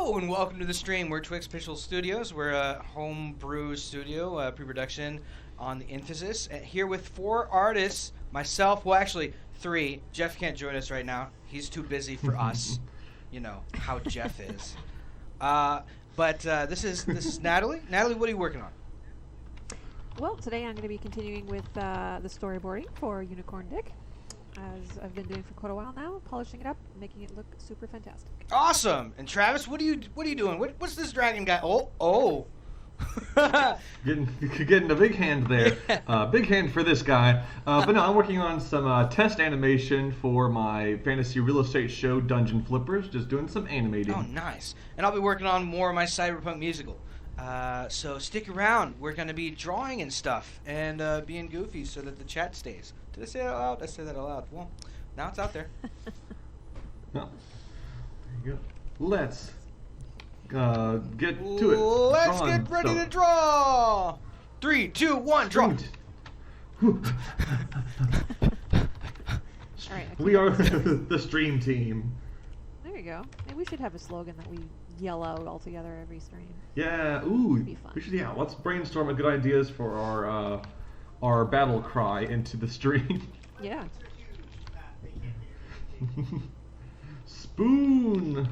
Hello and welcome to the stream. We're Twix Pixel Studios. We're a homebrew studio, pre-production on the Infosys. Here with 4 artists, myself, well actually 3. Jeff can't join us right now. He's too busy for us. You know how Jeff is. But this is Natalie. Natalie, what are you working on? Well, today I'm going to be continuing with the storyboarding for Unicorn Dick, as I've been doing for quite a while now, polishing it up, making it look super fantastic. Awesome. And Travis, what are you doing? What's this dragon guy? Oh. getting a big hand there. Big hand for this guy. But no, I'm working on some test animation for my fantasy real estate show, Dungeon Flippers. Just doing some animating. Oh, nice. And I'll be working on more of my cyberpunk musical. So stick around. We're going to be drawing and stuff and being goofy so that the chat stays. Did I say that out loud? I said that out loud. Well, now it's out there. Well, there you go. Let's get to it. Let's get ready to draw. 3, 2, 1, draw. All right, We are the stream team. There you go. Maybe we should have a slogan that we yell out all together every stream. Yeah. Ooh. That'd be fun. We should. Yeah. Let's brainstorm a good ideas for our battle cry into the stream. Yeah. Spoon.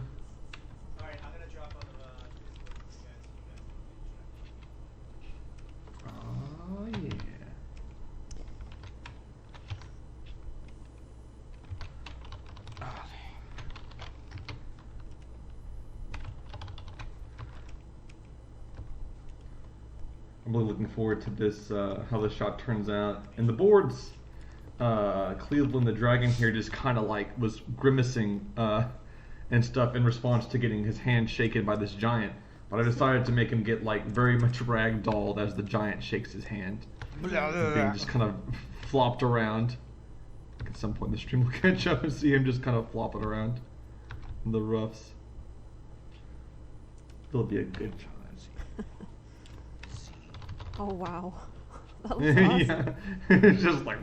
Alright, I'm gonna drop on the Oh yeah. I'm really looking forward to this, how this shot turns out. And the boards, Cleveland the Dragon here just kind of like was grimacing and stuff in response to getting his hand shaken by this giant. But I decided to make him get like very much ragdolled as the giant shakes his hand. Being just kind of flopped around. At some point in the stream we'll catch up and see him just kind of flopping around in the roughs. It'll be a good time. Oh, wow. That was awesome. Yeah. It's just like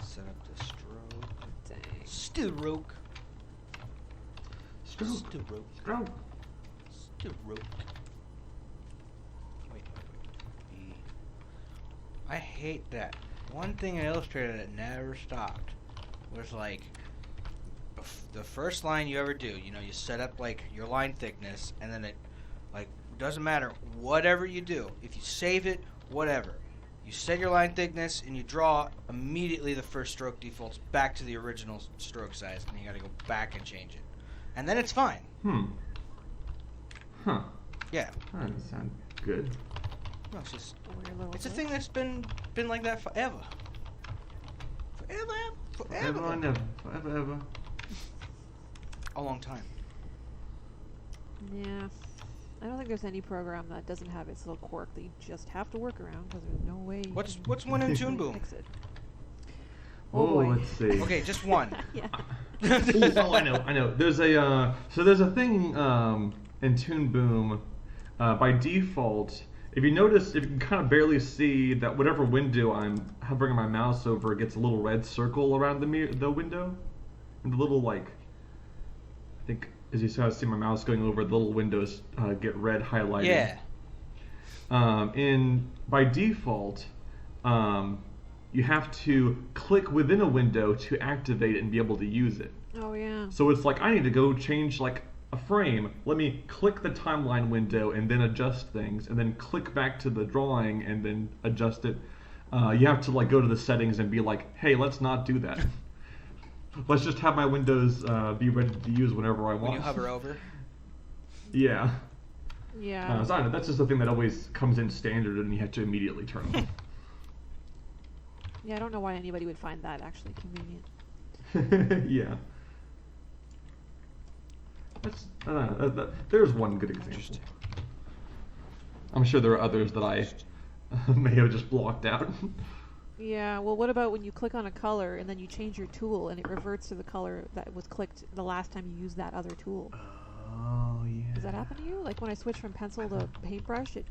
Set up the stroke. Dang. Stroke. stroke. Stroke. Stroke. Wait. B. I hate that. One thing in Illustrator that never stopped was like the first line you ever do. You know, you set up like your line thickness, and then it like doesn't matter whatever you do. If you save it, whatever. You set your line thickness and you draw, immediately the first stroke defaults back to the original stroke size, and you gotta go back and change it. And then it's fine. Huh. Yeah. That doesn't sound good. No, it's just Weird little it's a glitch. thing that's been like that forever. Forever and ever. Forever, ever. A long time. Yeah. I don't think there's any program that doesn't have its little quirk that you just have to work around, because there's no way you What's can one in Toon really Boom? fix it. Oh, boy. let's see. Okay, just one. Yeah. Oh, I know. There's a there's a thing in Toon Boom by default. If you notice, if you can kind of barely see that whatever window I'm hovering my mouse over, it gets a little red circle around the window, and the little like, I think as you see my mouse going over, the little windows get red highlighted. Yeah. By default, you have to click within a window to activate it and be able to use it. Oh, yeah. So it's like I need to go change like a frame. Let me click the timeline window and then adjust things, and then click back to the drawing and then adjust it. You have to like go to the settings and be like, hey, let's not do that. Let's just have my windows be ready to use whenever I want. When you hover over. Yeah. Yeah. So I don't know, that's just the thing that always comes in standard and you have to immediately turn on. Yeah, I don't know why anybody would find that actually convenient. Yeah. There's one good example. Interesting. I'm sure there are others that I may have just blocked out. Yeah, well, what about when you click on a color and then you change your tool and it reverts to the color that was clicked the last time you used that other tool? Oh, yeah. Does that happen to you? Like when I switch from pencil to paintbrush, it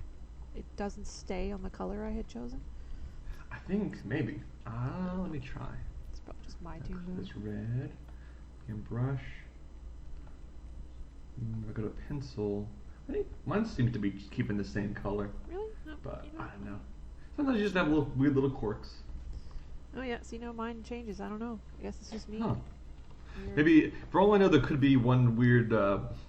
doesn't stay on the color I had chosen? I think maybe. Let me try. It's probably just my Toon Boom. This red and brush. If I go to pencil, I think mine seems to be keeping the same color, Really? No, but you I don't know. Sometimes you just have little weird little quirks. Oh yeah, see, no, mine changes. I don't know. I guess it's just me. Huh. Weird. Maybe, for all I know, there could be one weird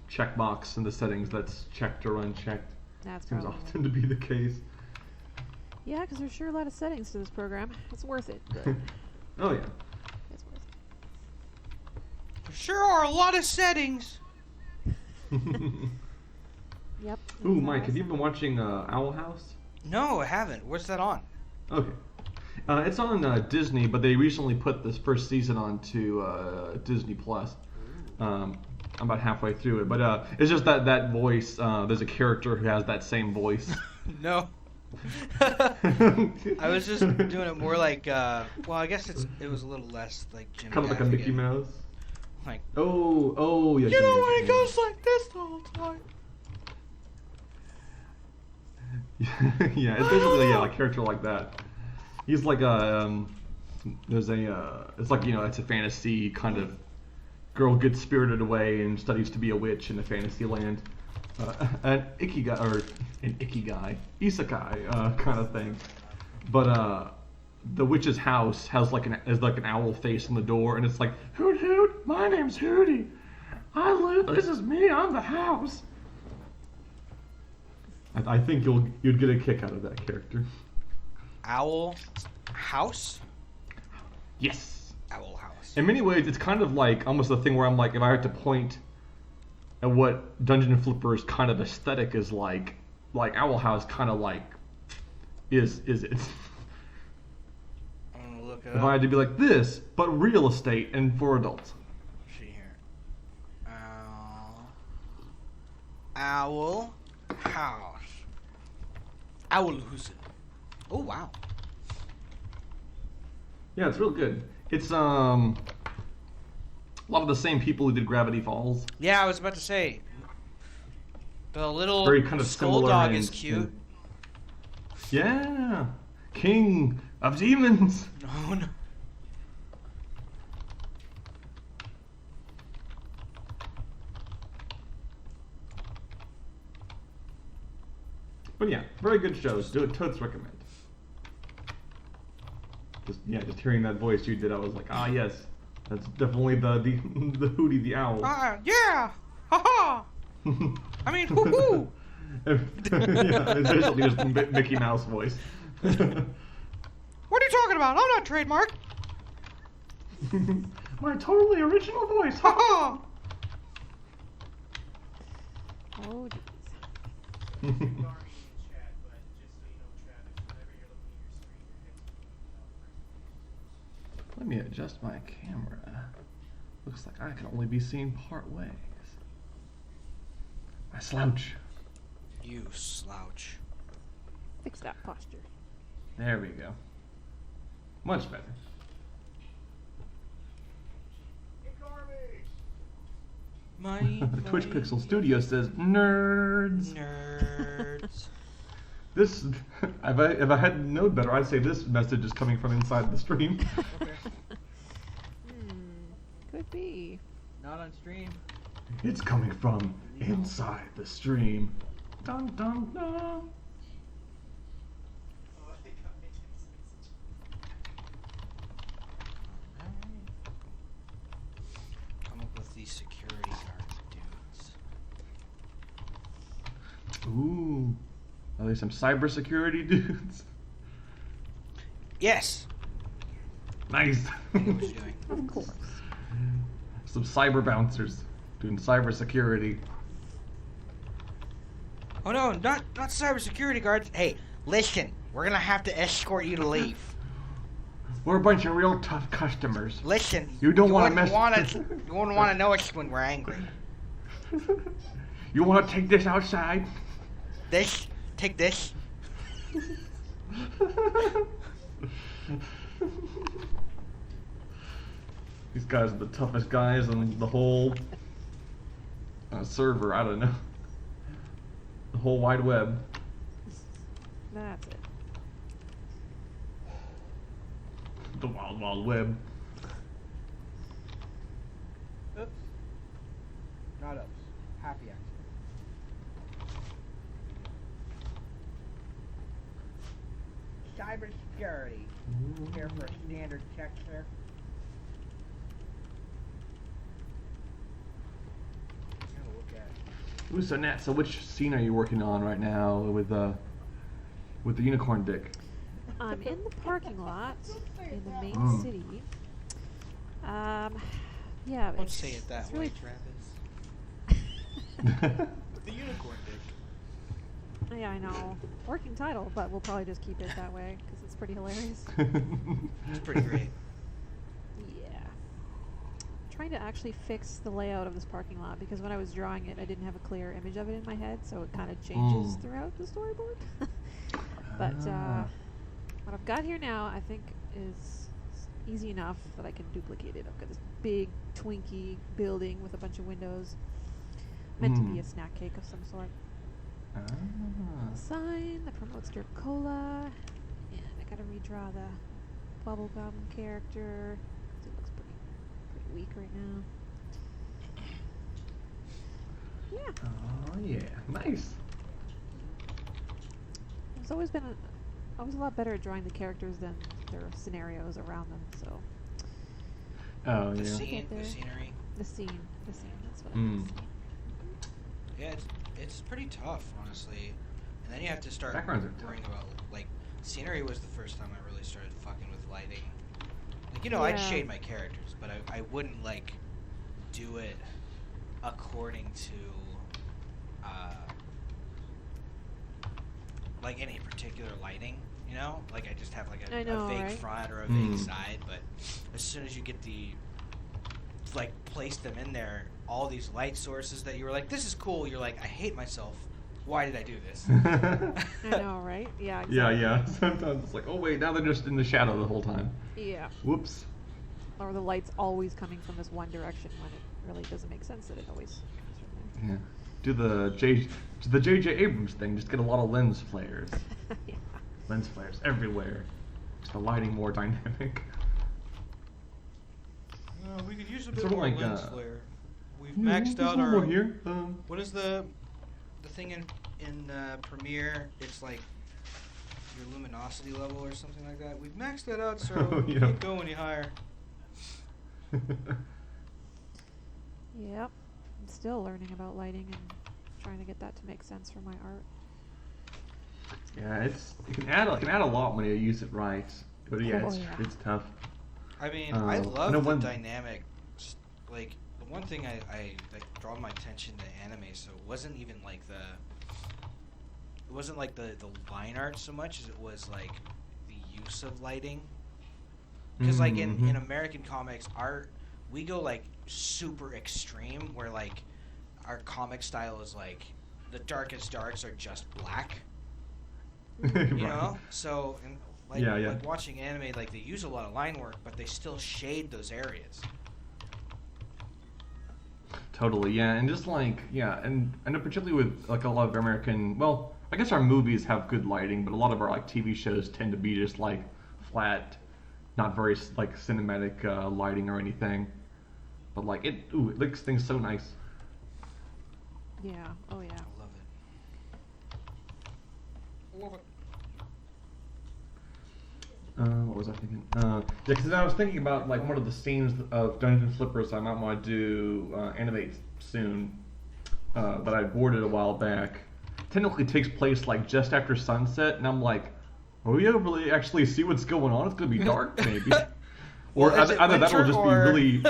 checkbox in the settings that's checked or unchecked. That's Seems probably. often to be the case. Yeah, because there's sure a lot of settings to this program. It's worth it, but Oh yeah. it's worth it. There sure are a lot of settings. Yep. Ooh, that's Mike, have you awesome. been watching Owl House? No, I haven't. Where's that on? Okay. It's on Disney, but they recently put this first season onto Disney Plus. I'm about halfway through it, but it's just that voice. There's a character who has that same voice. No. I was just doing it more like, well, I guess it was a little less like Jimmy. Kind of like a Mickey Mouse. Like, Oh, yeah. you know Jimmy when it Gaffigan. goes like this the whole time. Yeah, it's basically a character like that. He's like a there's a it's like it's a fantasy kind of girl gets spirited away and studies to be a witch in a fantasy land. An ikigai, isekai kind of thing. But the witch's house has like an owl face on the door, and it's like, hoot hoot, my name's Hooty. This is me, I'm the house. I think you'd get a kick out of that character. Owl House? Yes. Owl House. In many ways, it's kind of like almost the thing where I'm like, if I had to point at what Dungeon Flipper's kind of aesthetic is like Owl House kind of like is it? I'm gonna look it If I up. had to be like this, but real estate and for adults. Let's see here. Owl House. Owlhusen. Oh wow. Yeah, it's real good. It's a lot of the same people who did Gravity Falls. Yeah, I was about to say. The little Very kind of skull similar. dog in- is cute. Yeah, King of Demons. No, no. But yeah, very good shows. Do it, totes recommend. Just hearing that voice you did, I was like, yes, that's definitely the the Hooty the Owl. Yeah. Ha ha. I mean, hoo hoo. Yeah, it's basically just Mickey Mouse voice. What are you talking about? I'm not trademarked. My totally original voice. Ha ha. Oh, geez. Darn you in chat, but just so you know, Travis, whenever you're looking at your screen, your head's moving. Let me adjust my camera. Looks like I can only be seen part ways. I slouch. You slouch. Fix that posture. There we go. Much better. Ignore me! My The Twitch Pixel Studio says nerds. nerds. This, if I had known better, I'd say this message is coming from inside the stream. Okay. Could be. Not on stream. It's coming from inside the stream. Dun dun dun. Oh, I think I made sense. Come up with these security guard dudes. Ooh, are there some cybersecurity dudes? Yes. Nice. I knew what you're doing. Of course. Some cyber bouncers doing cybersecurity. Oh no, not cybersecurity guards. Hey, listen, we're gonna have to escort you to leave. We're a bunch of real tough customers. Listen, You don't wanna wouldn't mess- you wouldn't want to know us when we're angry. You want to take this outside? Take this. These guys are the toughest guys on the whole server. I don't know. The whole wide web. That's it. The wild, wild web. Oops. Not ups. Happy Cybersecurity. Here for a standard check, sir. Gonna look at. Ooh, so Nat, so which scene are you working on right now with the unicorn dick? I'm in the parking lot in the main Mm. city. Yeah, Don't say it that it's way, really Travis. The unicorn dick. Yeah, I know. Working title, but we'll probably just keep it that way because it's pretty hilarious. It's pretty great. Yeah. I'm trying to actually fix the layout of this parking lot because when I was drawing it, I didn't have a clear image of it in my head, so it kind of changes throughout the storyboard. But what I've got here now, I think, is easy enough that I can duplicate it. I've got this big Twinkie building with a bunch of windows, meant to be a snack cake of some sort. A sign that promotes Dirt Cola, and I gotta redraw the bubblegum character. It looks pretty weak right now. Yeah, Oh yeah, nice. I've always been I was a lot better at drawing the characters than their scenarios around them. So Oh The yeah. scene, there. the scenery. the scene, that's what I meant to say. Yeah, it's pretty tough, honestly. And then you have to start Backgrounds are tough. worrying about, like, scenery was the first time I really started fucking with lighting. Like, you know, I'd Yeah. shade my characters, but I wouldn't, like, do it according to, like, any particular lighting, you know? Like, I just have, like, I a know, vague right? front or a vague side, but as soon as you get like, place them in there, all these light sources that you were like, this is cool, you're like, I hate myself. Why did I do this? I know, right? Yeah. Exactly. Yeah, yeah. Sometimes it's like, oh wait, now they're just in the shadow the whole time. Yeah. Whoops. Or the light's always coming from this one direction when it really doesn't make sense that it always comes from Yeah. Do the J.J. Abrams thing. Just get a lot of lens flares. there. Yeah. Lens flares everywhere. Just the lighting more dynamic. We could use a bit Sort of more like, lens uh, flare. We've Yeah, maxed there's out one our. more here. What is the thing in Premiere? It's like your luminosity level or something like that. We've maxed that out, so Oh, you yeah. can't go any higher. Yep. I'm still learning about lighting and trying to get that to make sense for my art. Yeah, it can add a lot when you use it right. But yeah, Oh, it's yeah. it's tough. I mean, I I love know the one- dynamic. Like the one thing I like draw my attention to anime, so it wasn't even like the line art so much as it was like the use of lighting. Because like in American comics, we go like super extreme, where like our comic style is like the darkest darks are just black. You know, so and like Yeah, yeah. like watching anime, like they use a lot of line work, but they still shade those areas. Totally, yeah, and just like and I know particularly with like a lot of American, well, I guess our movies have good lighting, but a lot of our like TV shows tend to be just like flat, not very like cinematic lighting or anything. But like it makes things so nice. Yeah. Oh yeah. I love it. Love it. What was I thinking? Yeah, because I was thinking about like one of the scenes of Dungeon Flippers I might want to do animate soon, that I boarded a while back. Technically takes place like just after sunset, and I'm like, are we able to actually see what's going on? It's gonna be dark, maybe. Or Well, is it either that will winter just or- be really.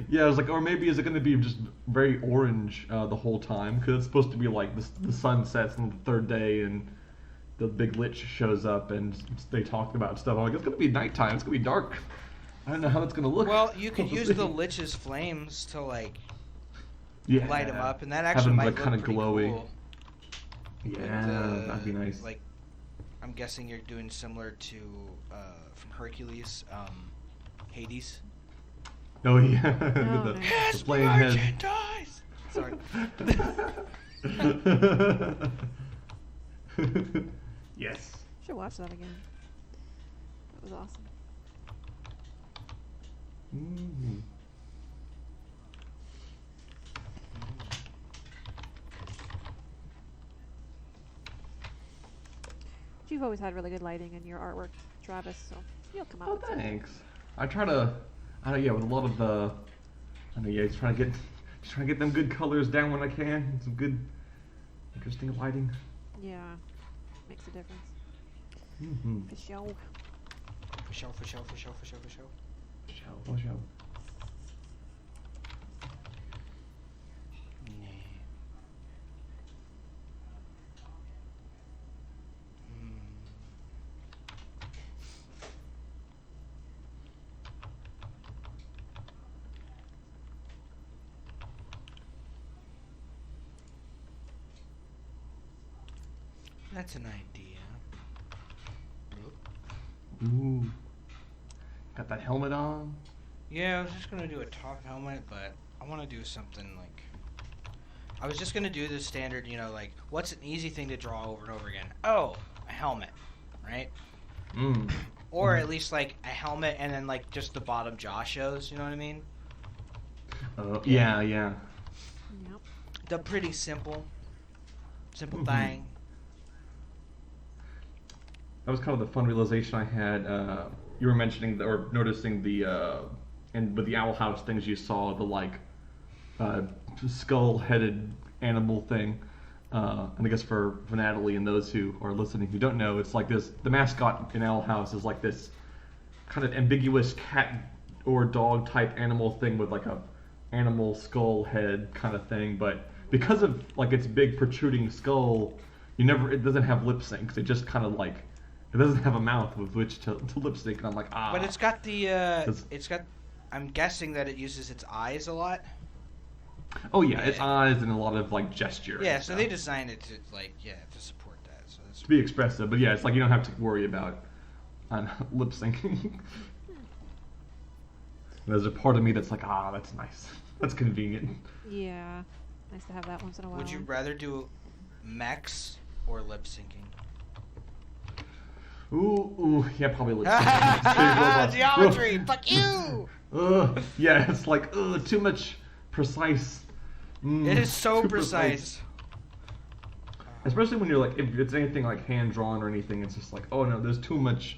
Yeah, I was like, or maybe is it going to be just very orange the whole time? Because it's supposed to be like the sun sets on the third day and the big lich shows up and they talk about stuff. I'm like, it's going to be nighttime. It's going to be dark. I don't know how that's going to look. Well, you could We'll use see. the lich's flames to like Yeah. light them up, and that Have actually them, might like, look kinda pretty glowy. cool. Yeah, With, that'd be nice. Like, I'm guessing you're doing similar to from Hercules, Hades. Oh, yeah. Oh, the, nice. the flame head. Merchandise! Sorry. Yes. Should watch that again. That was awesome. Mhm. Did you You've always had really good lighting in your artwork, Travis, so you'll come out Oh, with something. thanks. I try to, I know, yeah, with a lot of the, I know, yeah, just trying to get them good colors down when I can. Some good, interesting lighting. Yeah, makes a difference. Mm-hmm. For sure. For sure, for sure, for sure, for sure, for sure. Show. Nah. Hmm. That's an idea. Ooh. Got that helmet on. Yeah, I was just gonna do a top helmet, but I want to do something like. I was just gonna do the standard, you know, like what's an easy thing to draw over and over again? Oh, a helmet, right? Mm. Or at least like a helmet and then like just the bottom jaw shows. You know what I mean? Yeah. Yep. The pretty simple Mhm. thing. That was kind of the fun realization I had. You were mentioning or noticing the and with the Owl House things you saw the like skull-headed animal thing. And I guess for Natalie and those who are listening who don't know, it's like this. The mascot in Owl House is like this kind of ambiguous cat or dog type animal thing with like a animal skull head kind of thing. But because of like its big protruding skull, it doesn't have lip syncs. It just kind of like it doesn't have a mouth with which to lip sync. And I'm like, ah. But it's got the Does- it's got. I'm guessing that it uses its eyes a lot. Oh yeah, its Yeah. eyes and a lot of like gesture. and Yeah, so they stuff. designed it to like to support that. So that's To be expressive, but yeah, it's like you don't have to worry about lip syncing. There's a part of me that's like, ah, that's nice. That's convenient. Yeah. Nice to have that once in a while. Would you rather do mechs or lip syncing? Ooh, yeah, probably lip syncing. Geometry, fuck you! Yeah, it's like, too much precise. It is so too precise. Especially when you're like, if it's anything like hand drawn or anything, it's just like, oh no, there's too much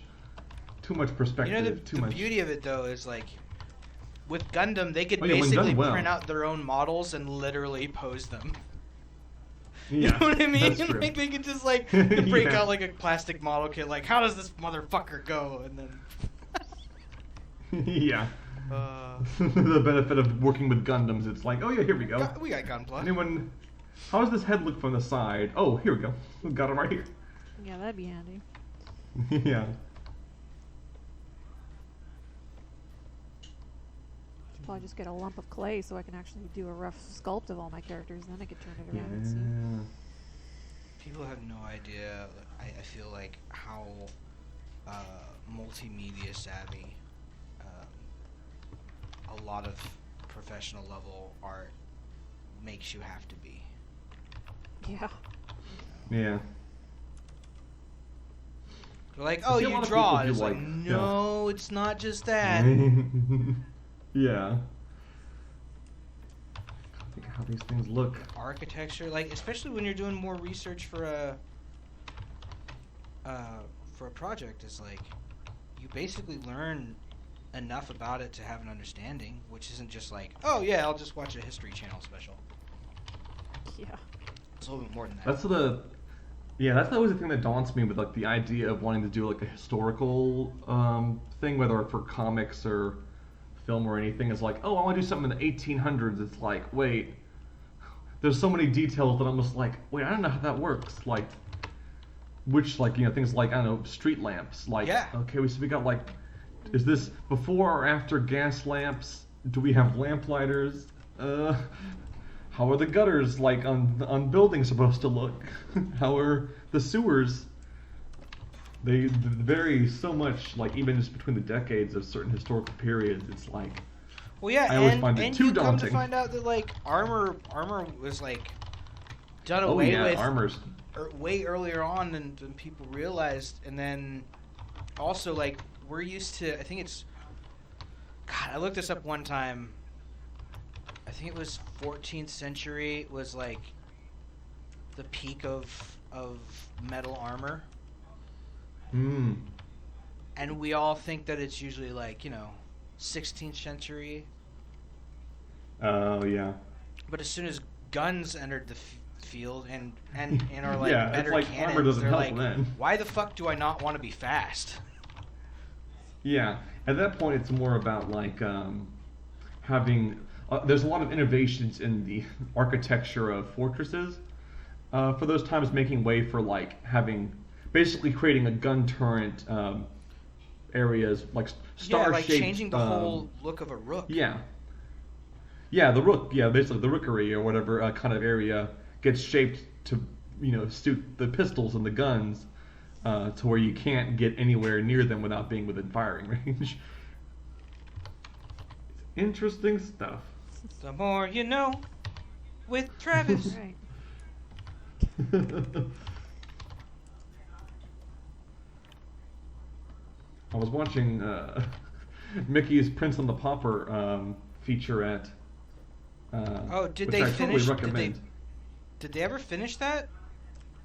perspective. You know too the much. beauty of it though is like with Gundam they could Oh, yeah, when done basically well. print out their own models and literally pose them. Yeah, You know what I mean? That's true. Like they could just like break Yeah. out like a plastic model kit. Like how does this motherfucker go? And then Yeah. The benefit of working with Gundams, it's like, oh yeah, here we go. we got Gunpla. Anyone? How does this head look from the side? Oh, here we go. We got him right here. Yeah, that'd be handy. Yeah. Should probably just get a lump of clay so I can actually do a rough sculpt of all my characters. Then I could turn it around and see. People have no idea. I feel like how multimedia savvy a lot of professional level art makes you have to be. Yeah. Yeah. They're like, I oh, see a you lot of draw. people And do it's like, like- no, it's not just that. Yeah. Think of how these things look. Architecture, like especially when you're doing more research for a project, is like you basically learn enough about it to have an understanding, which isn't just like, oh yeah, I'll just watch a History Channel special. Yeah. It's a little bit more than that. That's always the thing that daunts me with like the idea of wanting to do like a historical thing, whether for comics or film or anything. Is like, oh, I want to do something in the 1800s. It's like, wait, there's so many details that I'm just like, wait, I don't know how that works. Like, which like things like I don't know, street lamps. Like, Yeah. okay, we got like, is this before or after gas lamps? Do we have lamp-lighters? How are the gutters like on buildings supposed to look? How are the sewers? They vary so much, like even just between the decades of certain historical periods. It's like, Well, yeah, I always and, find it and too you come to daunting. find out that like armor was like done oh away yeah, with armors. way earlier on than people realized, and then also like we're used to. I think it's. God, I looked this up one time. I think it was 14th century was like the peak of metal armor. Hmm. and we all think that it's usually like 16th century. Oh yeah. But as soon as guns entered the field and are like Yeah, it's better like cannons, armor doesn't they're help like, then. why the fuck do I not want to be fast? Yeah. At that point, it's more about like having. There's a lot of innovations in the architecture of fortresses. For those times, making way for like having, basically creating a gun turret areas like star-shaped. Yeah, like changing the whole look of a rook. Yeah. Yeah, the rook. Yeah, basically the rookery or whatever kind of area gets shaped to suit the pistols and the guns, to where you can't get anywhere near them without being within firing range. Interesting stuff. The more you know, with Travis. Right. I was watching Mickey's Prince and the Pauper featurette. Oh, did which they I finish? Totally recommend. Did they ever finish that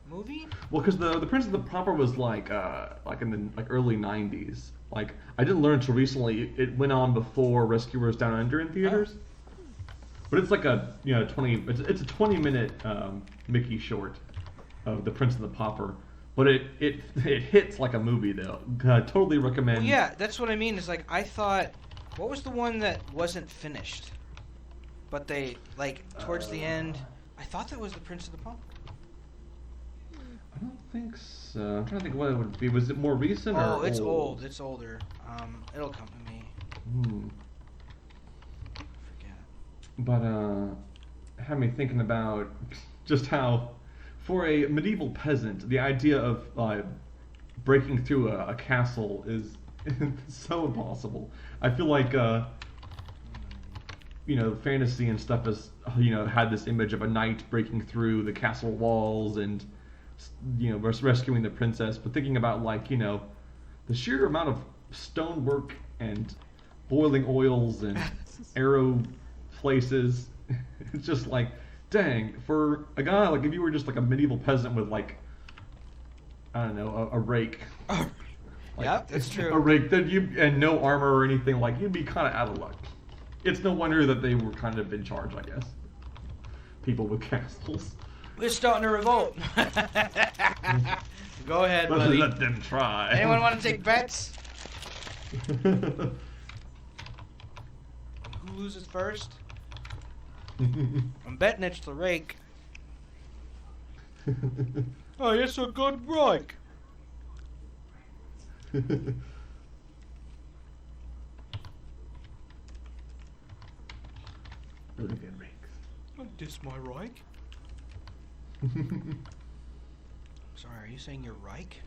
movie? Well, because the Prince and the Pauper was like in the early '90s. Like I didn't learn until recently. It went on before Rescuers Down Under in theaters. But it's like a 20. It's a 20-minute Mickey short of the Prince and the Pauper. But it hits like a movie though. Totally recommend. Well, yeah, that's what I mean. Is like I thought, what was the one that wasn't finished? But they like towards the end. I thought that was the Prince of the Pauper. I don't think so. I'm trying to think what it would be. Was it more recent or Oh, it's old? old. It's older. It'll come to me. Hmm. I forget. But had me thinking about just how, for a medieval peasant, the idea of breaking through a castle is so impossible. I feel like fantasy and stuff has had this image of a knight breaking through the castle walls and rescuing the princess. But thinking about the sheer amount of stonework and boiling oils and arrow places, it's just like, dang, for a guy like if you were just like a medieval peasant with like, I don't know, a rake. Yeah, that's true. A rake that and no armor or anything, like you'd be kind of out of luck. It's no wonder that they were kind of in charge, I guess. People with castles. We're starting a revolt. Go ahead, Let's buddy. let them try. Anyone want to take bets? Who loses first? I'm betting it's the rake. Oh, it's a good rake. Really good rakes. Don't diss my rake. Sorry, are you saying you're rake?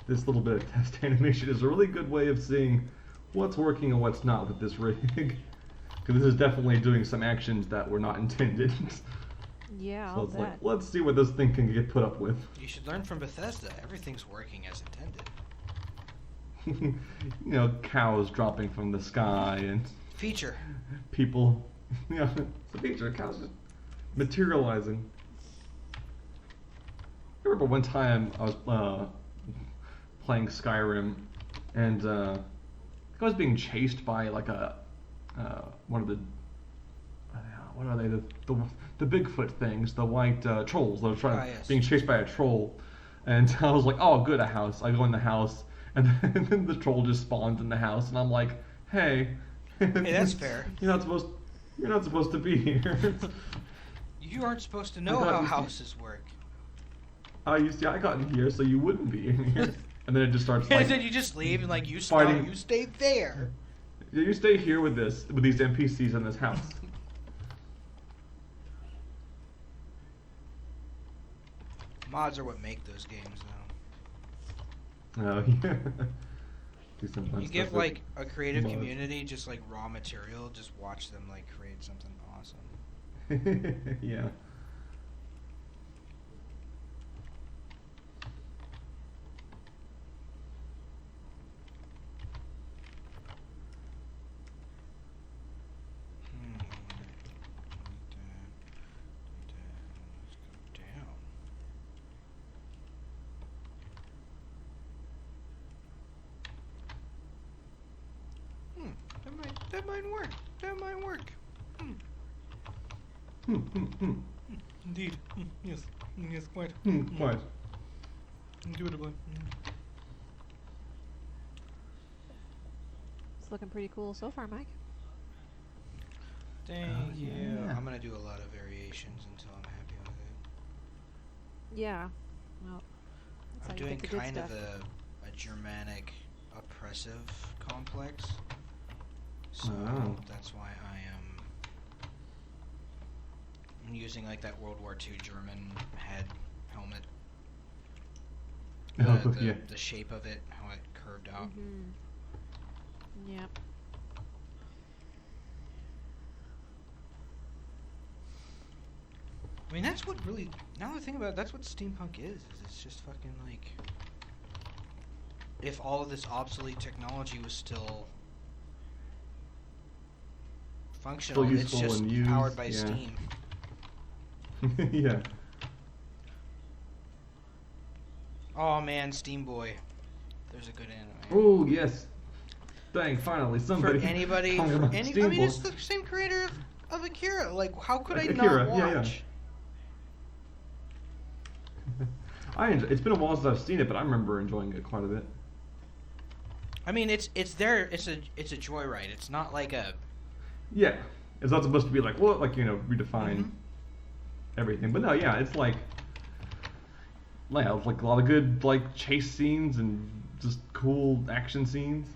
This little bit of test animation is a really good way of seeing what's working and what's not with this rig. Because this is definitely doing some actions that were not intended. Yeah, So I'll it's like, bet. let's see what this thing can get put up with. You should learn from Bethesda. Everything's working as intended. Cows dropping from the sky and Feature. people. It's a feature. Cows just materializing. I remember one time I was playing Skyrim, and I was being chased by like one of the what are they, the Bigfoot things, the white trolls. They were Yes. being chased by a troll, and I was like, oh good, a house. I go in the house, and then the troll just spawns in the house, and I'm like, hey, Hey, that's fair. You're not supposed to be here. You aren't supposed to know I got how you. houses work. You see, I got in here so you wouldn't be in here. And then it just starts like, And then you just leave and like you Fighting. you stay there. you stay here with these NPCs in this house. Mods are what make those games, though. Oh yeah. Do some fun You stuff give with like a creative mods. community just like raw material, just watch them like create something awesome. Yeah. Let's go down. That might work. That might work. Indeed. Yes. Yes, quite. Quite. Indubitably. It's looking pretty cool so far, Mike. Thank you. yeah. I'm gonna do a lot of variations until I'm happy with it. Yeah. Well, that's I'm how you doing get the good kind of stuff. a Germanic oppressive complex. So Oh. that's why I'm using like that World War II German head helmet. Oh, yeah. The shape of it, how it curved out. Mm-hmm. Yep. I mean, that's what really. Now that I think about it, that's what steampunk is it's just fucking like. If all of this obsolete technology was still functional, it's useful just and used, powered by yeah. steam. Yeah. Oh man, Steam Boy. There's a good anime. Oh yes. Dang! Finally, somebody. For anybody, talking for about any, I Steam mean, Boy. it's the same creator of Akira. Like, how could I Akira, not yeah, watch? yeah. It's been a while since I've seen it, but I remember enjoying it quite a bit. I mean, it's there. It's a joyride. It's not like a. Yeah, it's not supposed to be like what, like redefine Mhm. everything. But no, yeah, it's like a lot of good like chase scenes and just cool action scenes.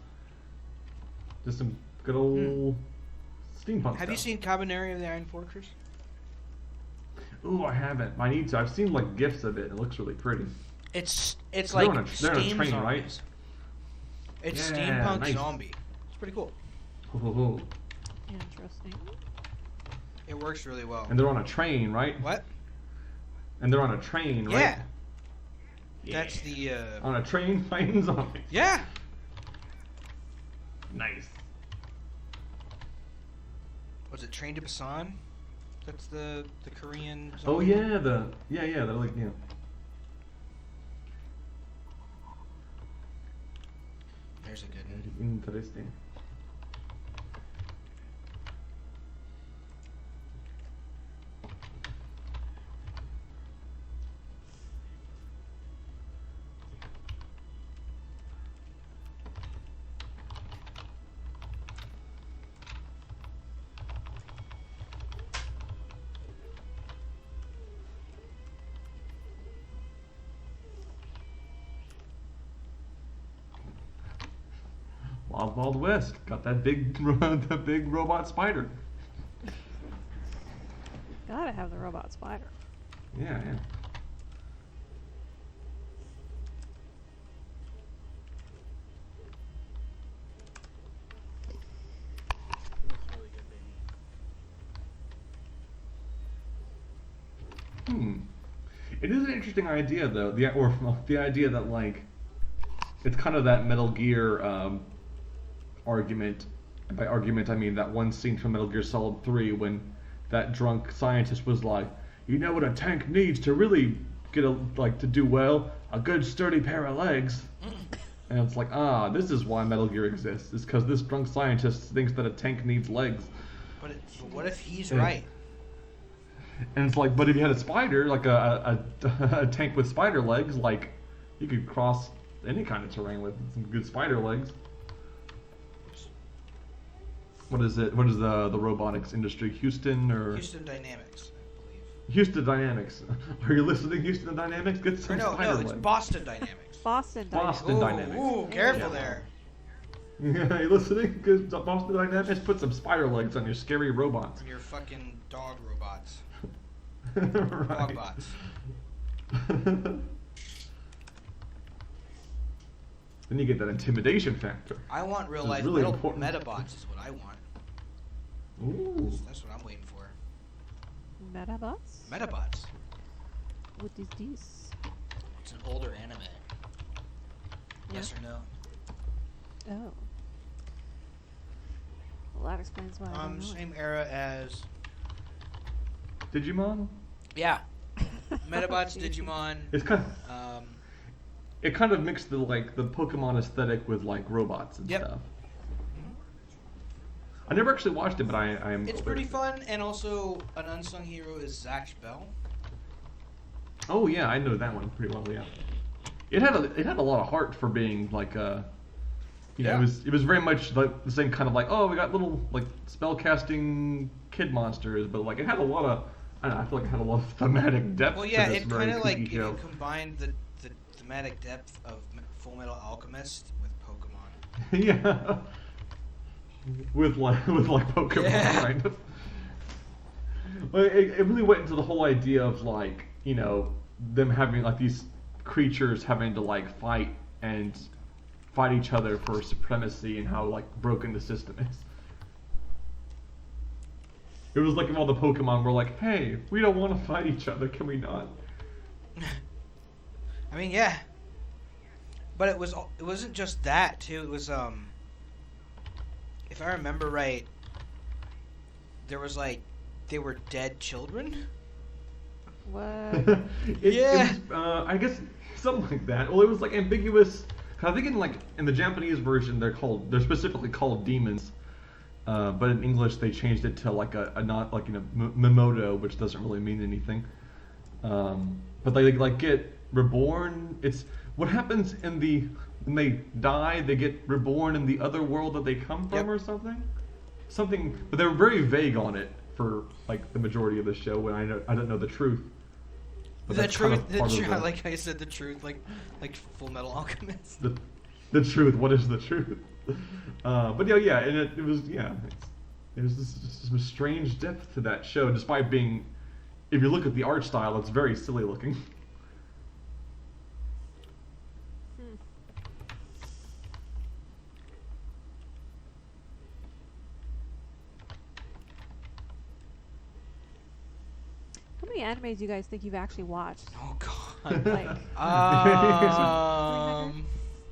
Just some good old steampunk. Have you stuff. seen Cabaneri of the Iron Fortress? Ooh, I haven't. I need to. I've seen like gifs of it. It looks really pretty. It's They're like on a steam train, right? zombies. It's Yeah, steampunk nice. zombie. It's pretty cool. Oh, Interesting. It works really well. and they're on a train, right? What? And they're on a train, right? Yeah. That's the. On a train fighting zombies. Yeah. Nice. Was it Train to Busan? That's the Korean. Oh zombie yeah, they're like There's a good one. Interesting. Wild Wild West got that big the big robot spider. Gotta have the robot spider. Yeah, yeah. Looks really good, baby. It is an interesting idea though. The idea that like it's kind of that Metal Gear argument. And by argument, I mean that one scene from Metal Gear Solid 3 when that drunk scientist was like, "You know what a tank needs to really get to do well? A good sturdy pair of legs." And it's like, this is why Metal Gear exists. It's because this drunk scientist thinks that a tank needs legs. But what if he's Yeah. right? And it's like, but if you had a spider, like a tank with spider legs, like you could cross any kind of terrain with some good spider legs. What is it? What is the robotics industry? Houston or Houston Dynamics, I believe. Houston Dynamics? Are you listening, Houston Dynamics? Get Or some no, spider no, it's legs. Boston Dynamics. Boston Dynamics. Boston Dynamics. Ooh, careful Yeah. there. Yeah, you listening? Good Boston Dynamics. Put some spider legs on your scary robots. Your fucking dog robots. Right. Dog bots. Then you get that intimidation factor. I want real Which is life really metal important. Metabots is what I want. Ooh. That's what I'm waiting for. Metabots? Metabots. What is this? It's an older anime. Yes or no? Oh. Well, that explains why I don't know it. Same era as Digimon? yeah. Metabots, Jeez. Digimon. It's kind of, Um, it kind of mixed the Pokemon aesthetic with like robots and Yep. stuff. I never actually watched it, but I am. it's aware pretty of it. fun, and also an unsung hero is Zatch Bell. Oh yeah, I know that one pretty well. Yeah, it had a lot of heart for being like you know, Yeah. it was very much like the same kind of like, oh, we got little like spell casting kid monsters, but like it had a lot of, I don't know, I feel like it had a lot of thematic depth. Well, yeah, to this it very kind of like kooky if you show. combine the thematic depth of Full Metal Alchemist with Pokemon. Yeah. With like Pokemon, Yeah. kind of. Well, it really went into the whole idea of like, you know, them having like these creatures having to like fight each other for supremacy and how like broken the system is. It was like if all the Pokemon were like, hey, we don't want to fight each other, can we not? I mean, yeah. But it wasn't just that too. It was if I remember right, there was like they were dead children. What? Yeah. It was, I guess something like that. Well, it was like ambiguous. 'Cause I think in the Japanese version they're specifically called demons, but in English they changed it to like a not like, you know, Mimoto, which doesn't really mean anything. But they like get reborn. It's what happens when they die, they get reborn in the other world that they come from, Yep. or something. But they're very vague on it for like the majority of the show. When I don't know the truth. But The that's kind truth, of part of the- like I said, the truth, like Full Metal Alchemist. the truth. What is the truth? But yeah, and it was it was just some strange depth to that show, despite being, if you look at the art style, it's very silly looking. How many animes do you guys think you've actually watched? Oh God. Like,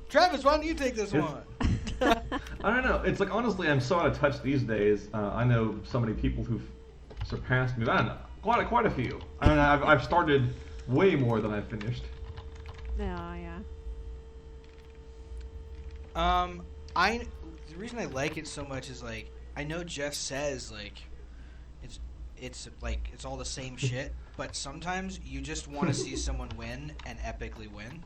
Travis, why don't you take this It's- one? I don't know. It's like, honestly, I'm so out of touch these days. I know so many people who've surpassed me. But I don't know, quite a few. I don't know. I've started way more than I've finished. no, yeah. The reason I like it so much is like I know Jeff says like it's like it's all the same shit, but sometimes you just want to see someone win and epically win.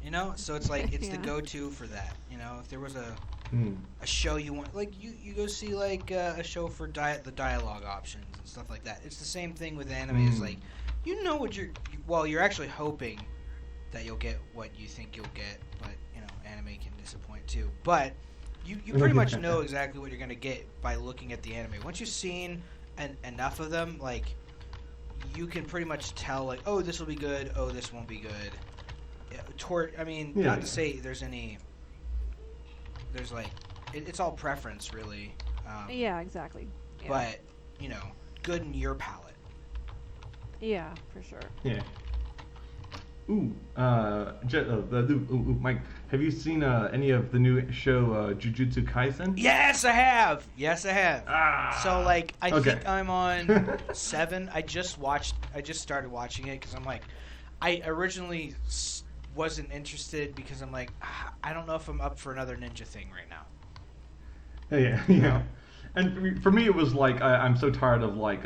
You know, so it's like it's the Yeah. go-to for that. You know, if there was a Hmm. show you want, like you go see like a show for the dialogue options and stuff like that. It's the same thing with anime. It's like you know what you're actually hoping that you'll get what you think you'll get, but you know anime can disappoint too. But you pretty much know exactly what you're gonna get by looking at the anime. Once you've seen enough of them, like you can pretty much tell like, oh, this will be good, oh, this won't be good. I mean, Yeah, not yeah. to say there's like it's all preference really. Yeah, exactly. Yeah. But you know, good in your palate. Yeah, for sure. Yeah. Ooh, Mike, have you seen any of the new show Jujutsu Kaisen? Yes, I have. Ah. So like, I Okay. think I'm on 7. I just started watching it because I'm like, I originally wasn't interested because I'm like, I don't know if I'm up for another ninja thing right now. Yeah. And for me, it was like I'm so tired of like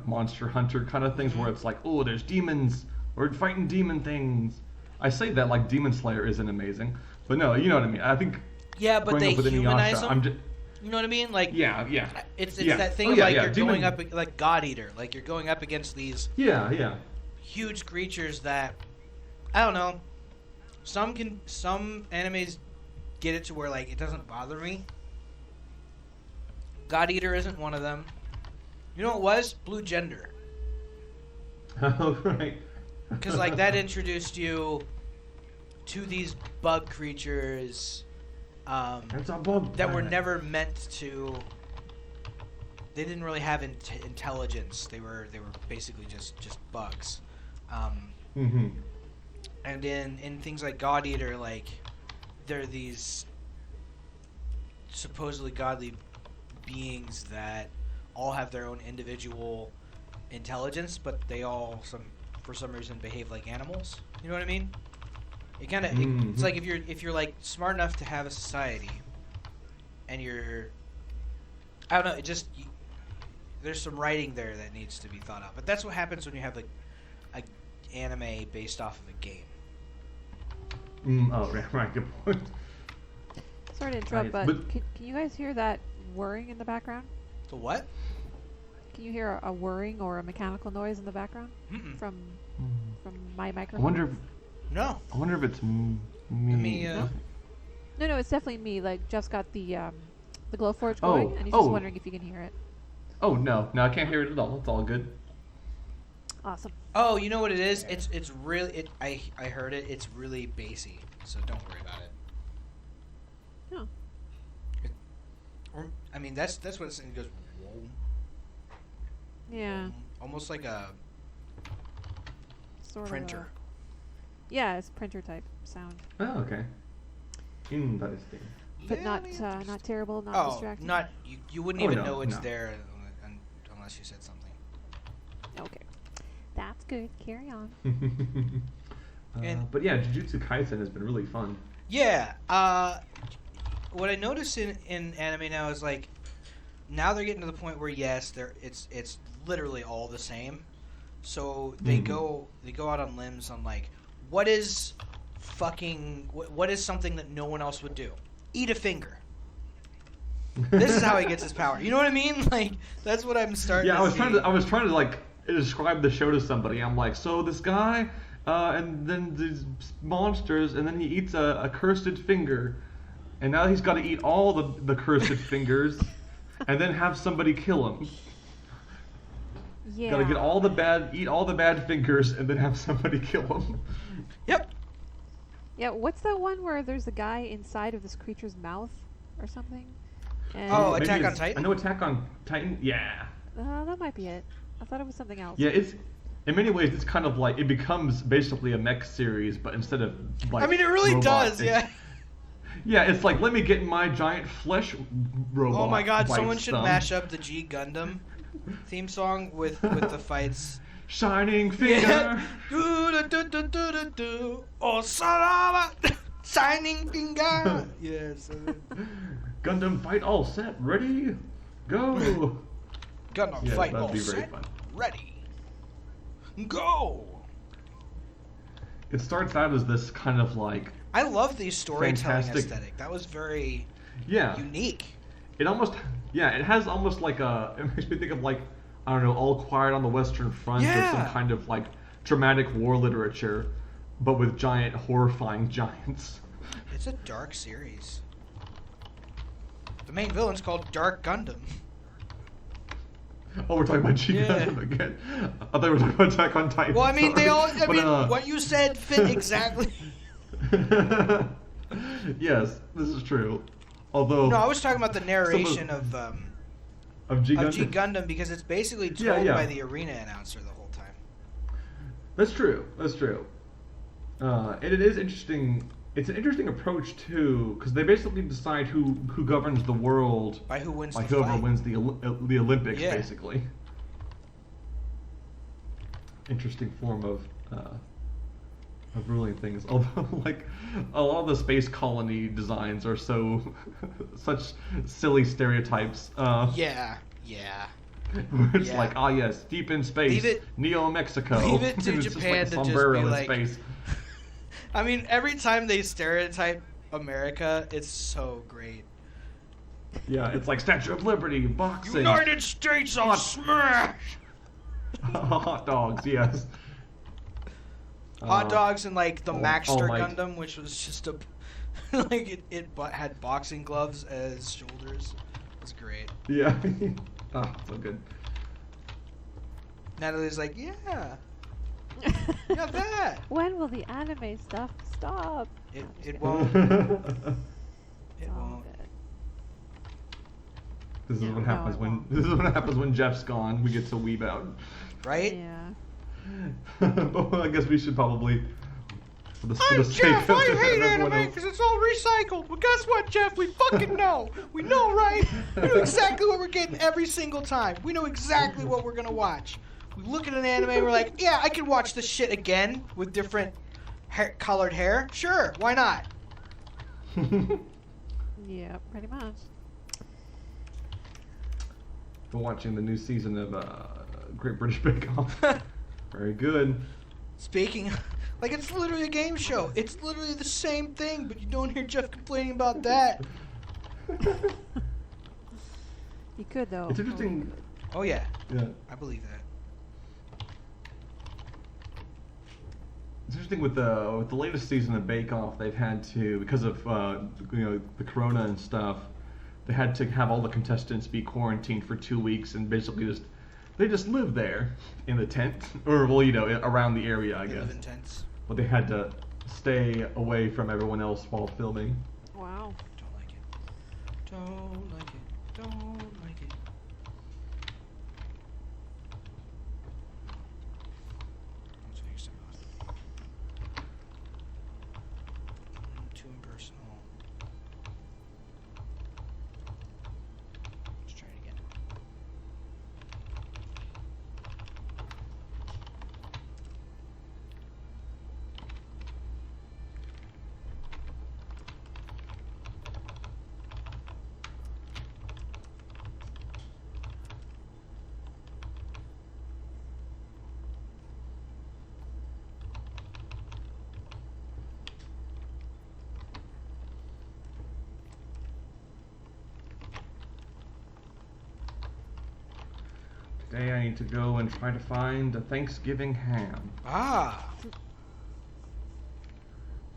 Monster Hunter kind of things where it's like, oh, there's demons, we're fighting demon things. I say that like Demon Slayer isn't amazing, but no, you know what I mean. I think Yeah, but growing they up with humanize Inuyasha, them. I'm just You know what I mean? Like, yeah. it's Yeah. that thing Oh, of yeah, like yeah, you're demon- going up like God Eater, like you're going up against these Yeah. huge creatures that I don't know. Some animes get it to where like it doesn't bother me. God Eater isn't one of them. You know what it was? Blue Gender. Oh, right. Because like that introduced you to these bug creatures That's a bug. that were planet. never meant to. They didn't really have intelligence. They were basically just bugs. Mm-hmm. And in things like God Eater, like they're these supposedly godly beings that all have their own individual intelligence, but they all for some reason behave like animals. You know what I mean? It kind of it's like if you're like smart enough to have a society, and you're I don't know, it just there's some writing there that needs to be thought out. But that's what happens when you have like a anime based off of a game. Oh, right, good point. Sorry to interrupt, Right, but but- can you guys hear that whirring in the background? The what? Can you hear a whirring or a mechanical noise in the background Mm-mm. from my I microphone? No. wonder if it's me. me, No, it's definitely me. Like Jeff's got the Glowforge Oh, going, and he's just oh. wondering if you can hear it. Oh no, I can't hear it at all. It's all good. Awesome. Oh, you know what it is? It's really I heard it. It's really bassy, so don't worry about it. Oh. Or I mean that's what it's, it goes. Whoa, Yeah. almost like a Sort printer. of. Yeah, it's printer type sound, Oh, okay. Interesting. but Yeah, not I mean, not terrible, not oh, distracting. not you wouldn't Oh, even no, know it's no. there unless you said something. Okay, that's good. Carry on. And- But yeah, Jujutsu Kaisen has been really fun. Yeah. What I notice in anime now is like now they're getting to the point where yes, it's literally all the same. So they Mhm. go out on limbs on like what is what is something that no one else would do? Eat a finger. This is how he gets his power. You know what I mean? Like that's what I'm starting. Yeah, to see. I was trying to like describe the show to somebody. I'm like, so this guy, and then these monsters, and then he eats a cursed finger, and now he's got to eat all the cursed fingers, and then have somebody kill him. Yeah. Got to eat all the bad fingers, and then have somebody kill him. Yep. Yeah. What's that one where there's a guy inside of this creature's mouth or something? And Oh, Maybe Attack on it's- Titan? I know Attack on Titan. Yeah. that might be it. I thought it was something else. Yeah, it's in many ways it's kind of like it becomes basically a mech series, but instead of like I mean, it really robot, does. it's- Yeah. Yeah, it's like let me get my giant flesh robot. Oh my God! bites Someone should them. mash up the G Gundam theme song with the fights. Shining finger. Yeah. Do-do-do-do-do-do. Oh, Sarama! Shining finger! Yes. Gundam fight all set, ready, go. Gonna Yeah, fight that'd all be very set, fun. ready. Go! It starts out as this kind of like I love the storytelling Fantastic. aesthetic. That was very yeah. unique. It almost it has almost like it makes me think of like I don't know, All Quiet on the Western Front or Yeah. some kind of like dramatic war literature, but with giant horrifying giants. It's a dark series. The main villain's called Dark Gundam. Oh, we're talking about G Yeah. Gundam again. I thought we were talking about Attack on Titan. Well, I mean, they all. I But, mean, what you said fit exactly. Yes, this is true. Although No, I was talking about the narration of G Gundam. G Gundam because it's basically told Yeah, yeah. by the arena announcer the whole time. That's true. That's true. And it is interesting. It's an interesting approach too, because they basically decide who governs the world By who wins by the whoever fight. wins the Olympics, Yeah. basically. Interesting form of ruling things. Although, like, a lot of the space colony designs are so such silly stereotypes. Yeah, yeah. Where it's Yeah. like, ah, yes, deep in space, Leave it- Neo Mexico. leave it to And it's Japan just to like just sombrero be in like- space. I mean, every time they stereotype America, it's so great. Yeah, it's like Statue of Liberty, boxing, United States of Smash! hot dogs. Yes. Hot dogs and like the All Maxter Might. Gundam, which was just a like it had boxing gloves as shoulders. It was great. Yeah. Oh, so good. Natalie's like, yeah. Yeah, that. When will the anime stuff stop? It I'm just it kidding. won't. It's It all won't. good. This is No, what no, happens it when won't. this is what happens when Jeff's gone. We get to weeb out. Right? Yeah. But I guess we should probably, for the Hey, sake Jeff, of I hate everyone anime else. because it's all recycled. Well, guess what, Jeff? We fucking know. We know, right? We know exactly what we're getting every single time. We know exactly what we're gonna watch. We look at an anime and we're like, yeah, I can watch this shit again with different colored hair. Sure, why not? Yeah, pretty much. Been watching the new season of Great British Bake Off. Very good. Speaking, like it's literally a game show. It's literally the same thing, but you don't hear Jeff complaining about that. You could though. It's interesting. Oh yeah, Yeah. I believe that. It's interesting with the latest season of Bake Off, they've had to, because of the corona and stuff, they had to have all the contestants be quarantined for 2 weeks and basically just live there in the tent or around the area, I They guess. live in tents. But they had to stay away from everyone else while filming. Wow. Don't like it. Don't like it. Don't like it. Let's fix it. Too impersonal. Let's try it again. Today I need to go and try to find a Thanksgiving ham. Ah,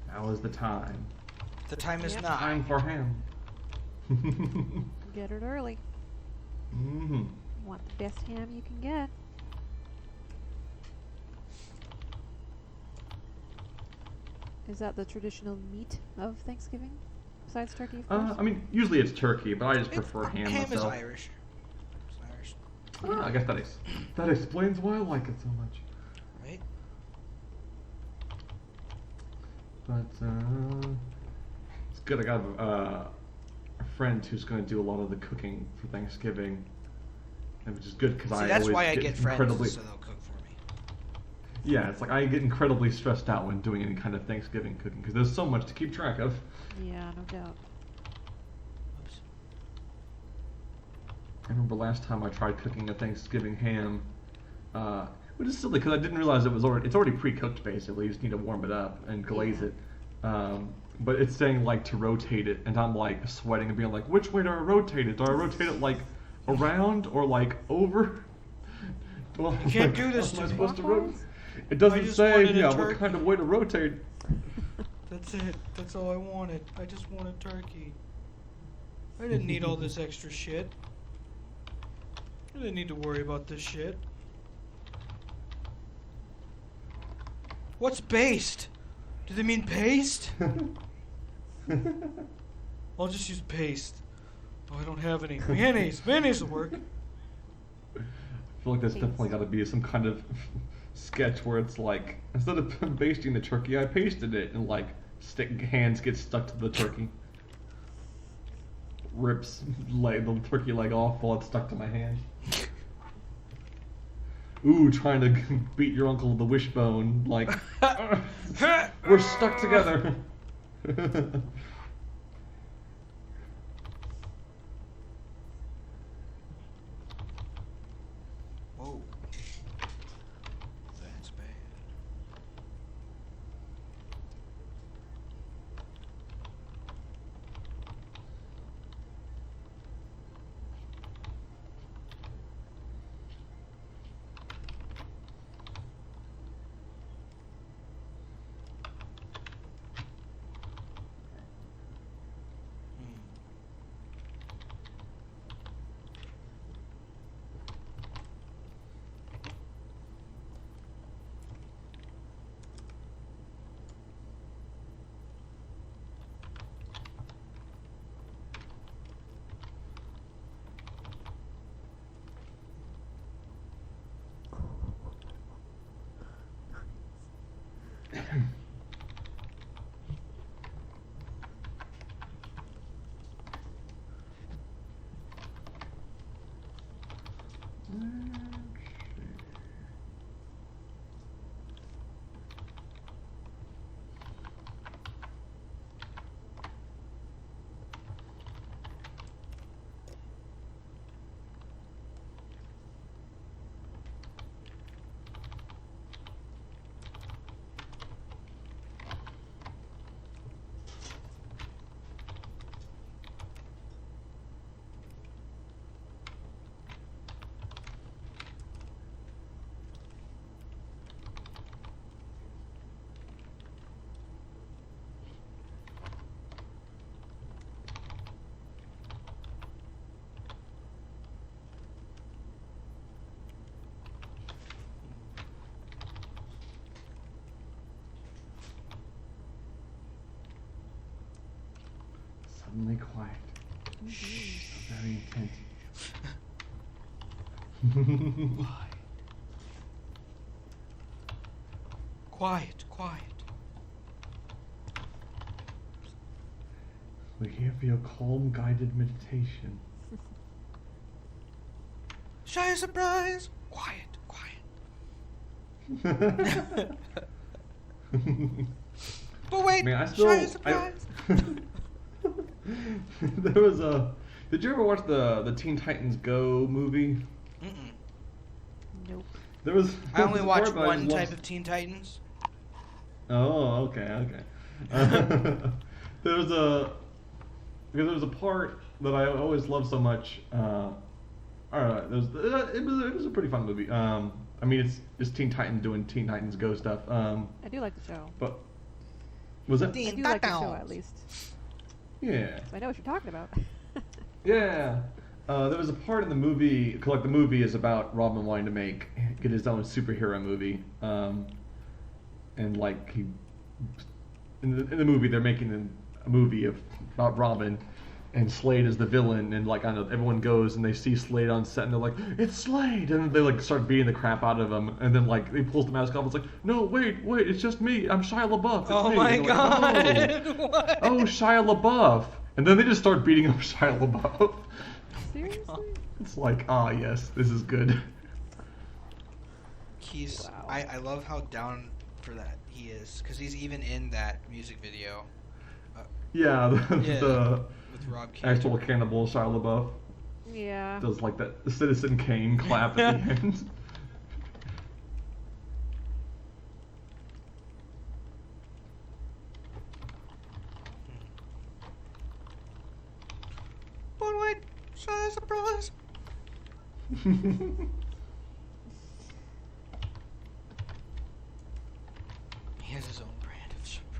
Now is the time. the time is Yep. not. Time for ham. Get it early. hmm You want the best ham you can get. Is that the traditional meat of Thanksgiving? Besides turkey, of course? I mean, usually it's turkey, but I just It's- prefer ham Ham is myself. Irish. It's Irish, I guess that explains why I like it so much. right? But it's good. I got a friend who's going to do a lot of the cooking for Thanksgiving, and which is good because See, I that's always why I get get incredibly. friends, so they'll cook for me. Yeah, it's like I get incredibly stressed out when doing any kind of Thanksgiving cooking because there's so much to keep track of. Yeah, no doubt. Oops. I remember last time I tried cooking a Thanksgiving ham, which is silly because I didn't realize it's already pre-cooked basically. You just need to warm it up and glaze Yeah. it. But it's saying like to rotate it, and I'm like sweating and being like, which way do I rotate it? Do I rotate it like around or like over? Well, You can't do this how am I to me. supposed to Clockwise? It doesn't just say wanted a what turkey. kind of way to rotate. That's it. That's all I wanted. I just wanted turkey. I didn't need all this extra shit. I didn't need to worry about this shit. What's based? Do they mean paste? I'll just use paste. Oh, I don't have any. Mayonnaise. Mayonnaise will work. I feel like there's definitely got to be some kind of sketch where it's like instead of basting the turkey, I pasted it, and like hands get stuck to the turkey, rips the turkey leg off while it's stuck to my hand. Ooh, trying to beat your uncle with the wishbone, like we're stuck together. Whoa. That's bad. Suddenly quiet. Mhm. So very intense. Quiet, quiet. We're here for your calm, guided meditation. Shy surprise. Quiet, quiet. But wait, Man, I still. shy surprise. There was a. Did you ever watch the Teen Titans Go movie? Mm-mm. Nope. There was. I only there was a watch part that I one just type loved- of Teen Titans. Oh, okay. There was a. Because there was a part that I always loved so much. Alright, it was a pretty fun movie. I mean, it's Teen Titans doing Teen Titans Go stuff. I do like the show. But was it? I Teen do like the show Titans. at least. Yeah. So I know what you're talking about. Yeah. There was a part in the movie, 'cause, like the movie is about Robin wanting to get his own superhero movie, and like he, in the movie they're making a movie about Robin, and Slade is the villain, and like I know everyone goes and they see Slade on set and they're like, it's Slade, and then they like start beating the crap out of him, and then like he pulls the mask off, and it's like, no wait, it's just me, I'm Shia LaBeouf. It's Oh me. my And they're like, god. What? Oh, Shia LaBeouf, and then they just start beating up Shia LaBeouf. Seriously? It's like, ah, yes, this is good. He's. Wow. I love how down for that he is, because he's even in that music video Yeah, Yeah. the with Rob Kane. actual cannibal Shia LaBeouf Yeah. does like that Citizen Kane clap at the end. But wait, shy surprise. He has his own brand of surprise.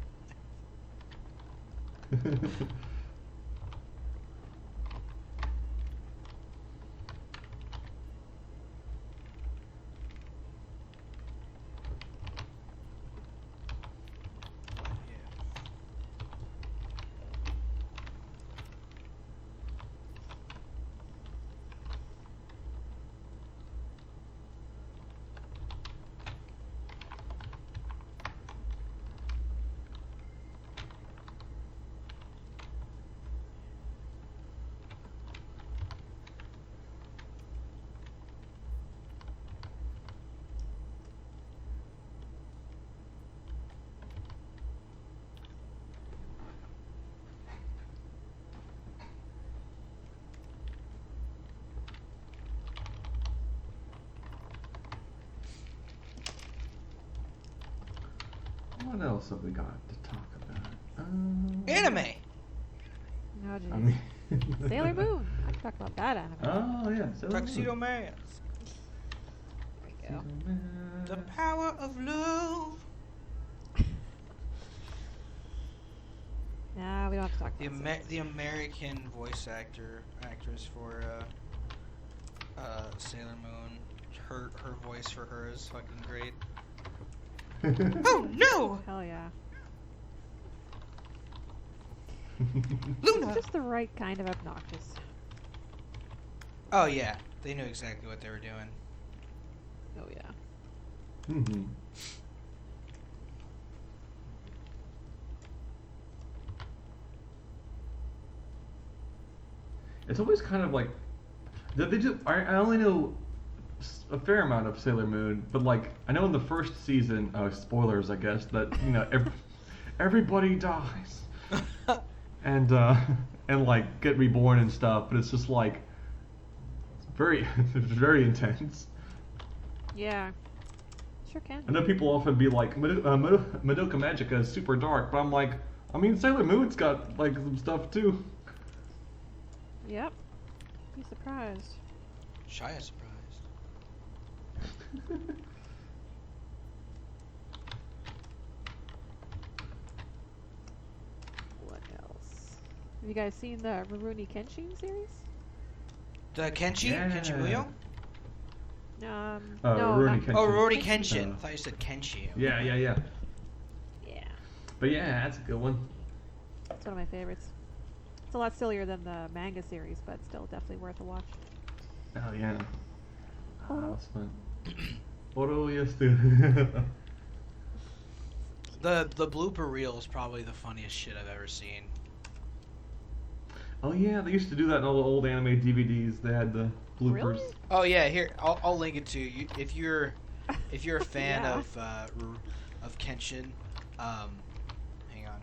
What else have we got to talk about? Anime. Oh, jeez. I mean, Sailor Moon. I can talk about that anime. Oh yeah, Sailor Tuxedo Moon. Man. There we go. The power of love. Nah, we don't have to talk about Sailor The American actress for Sailor Moon. Her voice for her is fucking great. Oh no, Hell yeah. Luna! Just the right kind of obnoxious. Oh yeah, they knew exactly what they were doing. Oh yeah. Mhm. It's always kind of like they just. I only know a fair amount of Sailor Moon, but like I know in the first season, spoilers, I guess, that everybody dies and like get reborn and stuff, but it's just like it's very intense. Yeah. Sure can. I know people often be like Madoka Magica is super dark, but I'm like, I mean Sailor Moon's got like some stuff too. Yep. Be surprised. Shy is surprised. What else? Have you guys seen the Rurouni Kenshin series? The Kenshi? Yeah. Kenshi Muyo? No, Rurouni not- Kenshin. Oh, Rurouni Kenshin. Kenshin. I thought you said Kenshi. Yeah. Yeah. But yeah, that's a good one. It's one of my favorites. It's a lot sillier than the manga series, but still definitely worth a watch. Oh yeah. Oh. That was fun. Oro yasu. The blooper reel is probably the funniest shit I've ever seen. Oh yeah, they used to do that in all the old anime DVDs. They had the bloopers. Really? Oh yeah, here I'll link it to you if you're a fan Yeah. of Kenshin. Hang on.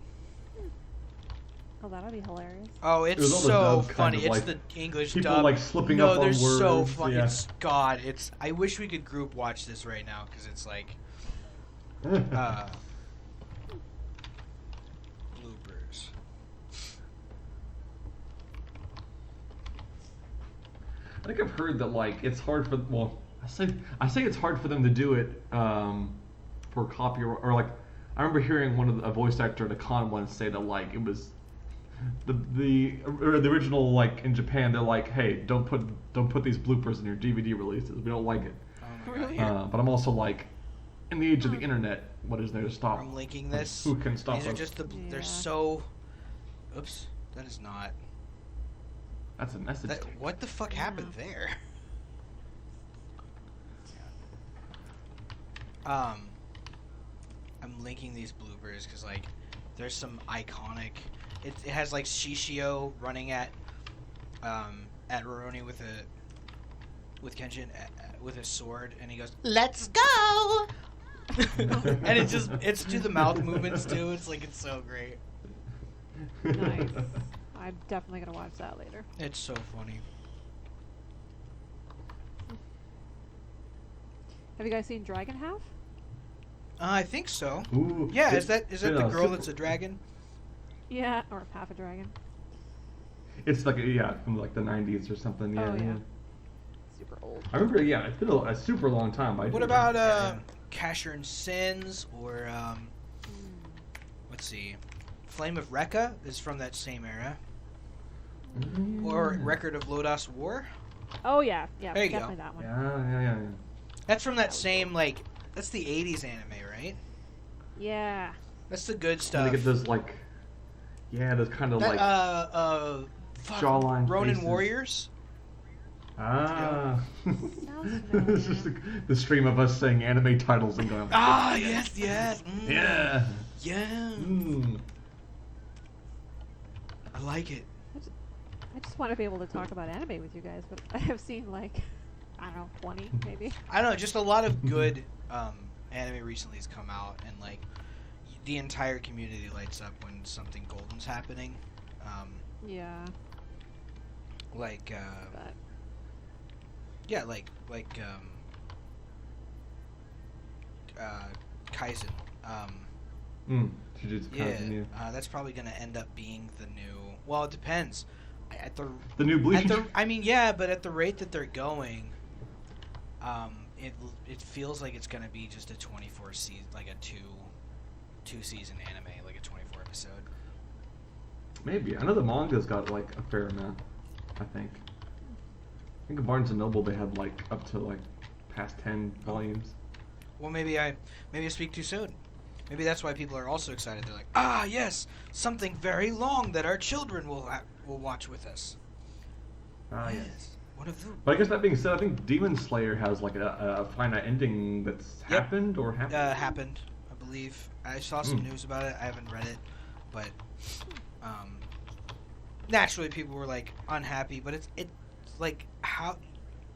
Oh, that'd be hilarious. Oh, It it's was all the so dub kind funny. of It's like the English people, dub. like, slipping no, up on they're so words, funny. yeah. It's God. It's. I wish we could group watch this right now because it's like bloopers. I think I've heard that like it's hard for I say it's hard for them to do it for copyright or like I remember hearing a voice actor at a con once say that like it was the original like in Japan they're like hey don't put these bloopers in your DVD releases, we don't like it. Oh my Really? God, here. But I'm also like in the age of the internet, what is there to stop? I'm linking this. Who can stop These are us? just they're Yeah. so. Oops, that is not. That's a message. That, what the fuck happened there? I'm linking these bloopers because like there's some iconic. It has like Shishio running at Rurouni with Kenshin with his sword, and he goes, "Let's go!" And it's do the mouth movements too. It's like it's so great. Nice. I'm definitely gonna watch that later. It's so funny. Have you guys seen Dragon Half? I think so. Ooh, Yeah, it- is that it's the been girl super- that's a dragon? Yeah, or half a dragon. It's like from like the 90s or something. Yeah, Oh, yeah. yeah. Super old. I remember. Yeah, it's been a super long time. What about Casher and Sins or let's see, Flame of Rekka is from that same era, or Record of Lodoss War. Oh yeah, yeah, There you go. definitely that one. Yeah. That's from that same like that's the '80s anime, right? Yeah. That's the good I stuff. think it does like, those kind of That, like fuck, jawline Ronin faces. Warriors. Ah. Sounds It's just the stream of us saying anime titles and going. Ah, yes. Yeah. Yeah. Mm. I like it. I just want to be able to talk about anime with you guys, but I have seen like, I don't know, 20 maybe. I don't know, just a lot of good anime recently has come out, and like the entire community lights up when something golden's happening. Yeah, Like but yeah, like Kaizen. Jujutsu Yeah, Kaisen, yeah. that's probably gonna end up being the new. Well, it depends. At the The new Bleach. I mean, yeah, but at the rate that they're going, it feels like it's gonna be just a 24 season, like a two season anime, like a 24 episode. Maybe. I know the manga's got like a fair amount. I think at Barnes and Noble they had like up to like past 10 volumes. Well, maybe I speak too soon. Maybe that's why people are also excited. They're like, ah, yes, something very long that our children will watch with us. Ah, yes. One of them. But I guess that being said, I think Demon Slayer has like a finite ending that's Yep. happened or happened. Happened, I believe. I saw some news about it. I haven't read it, but naturally people were like unhappy, but it's like how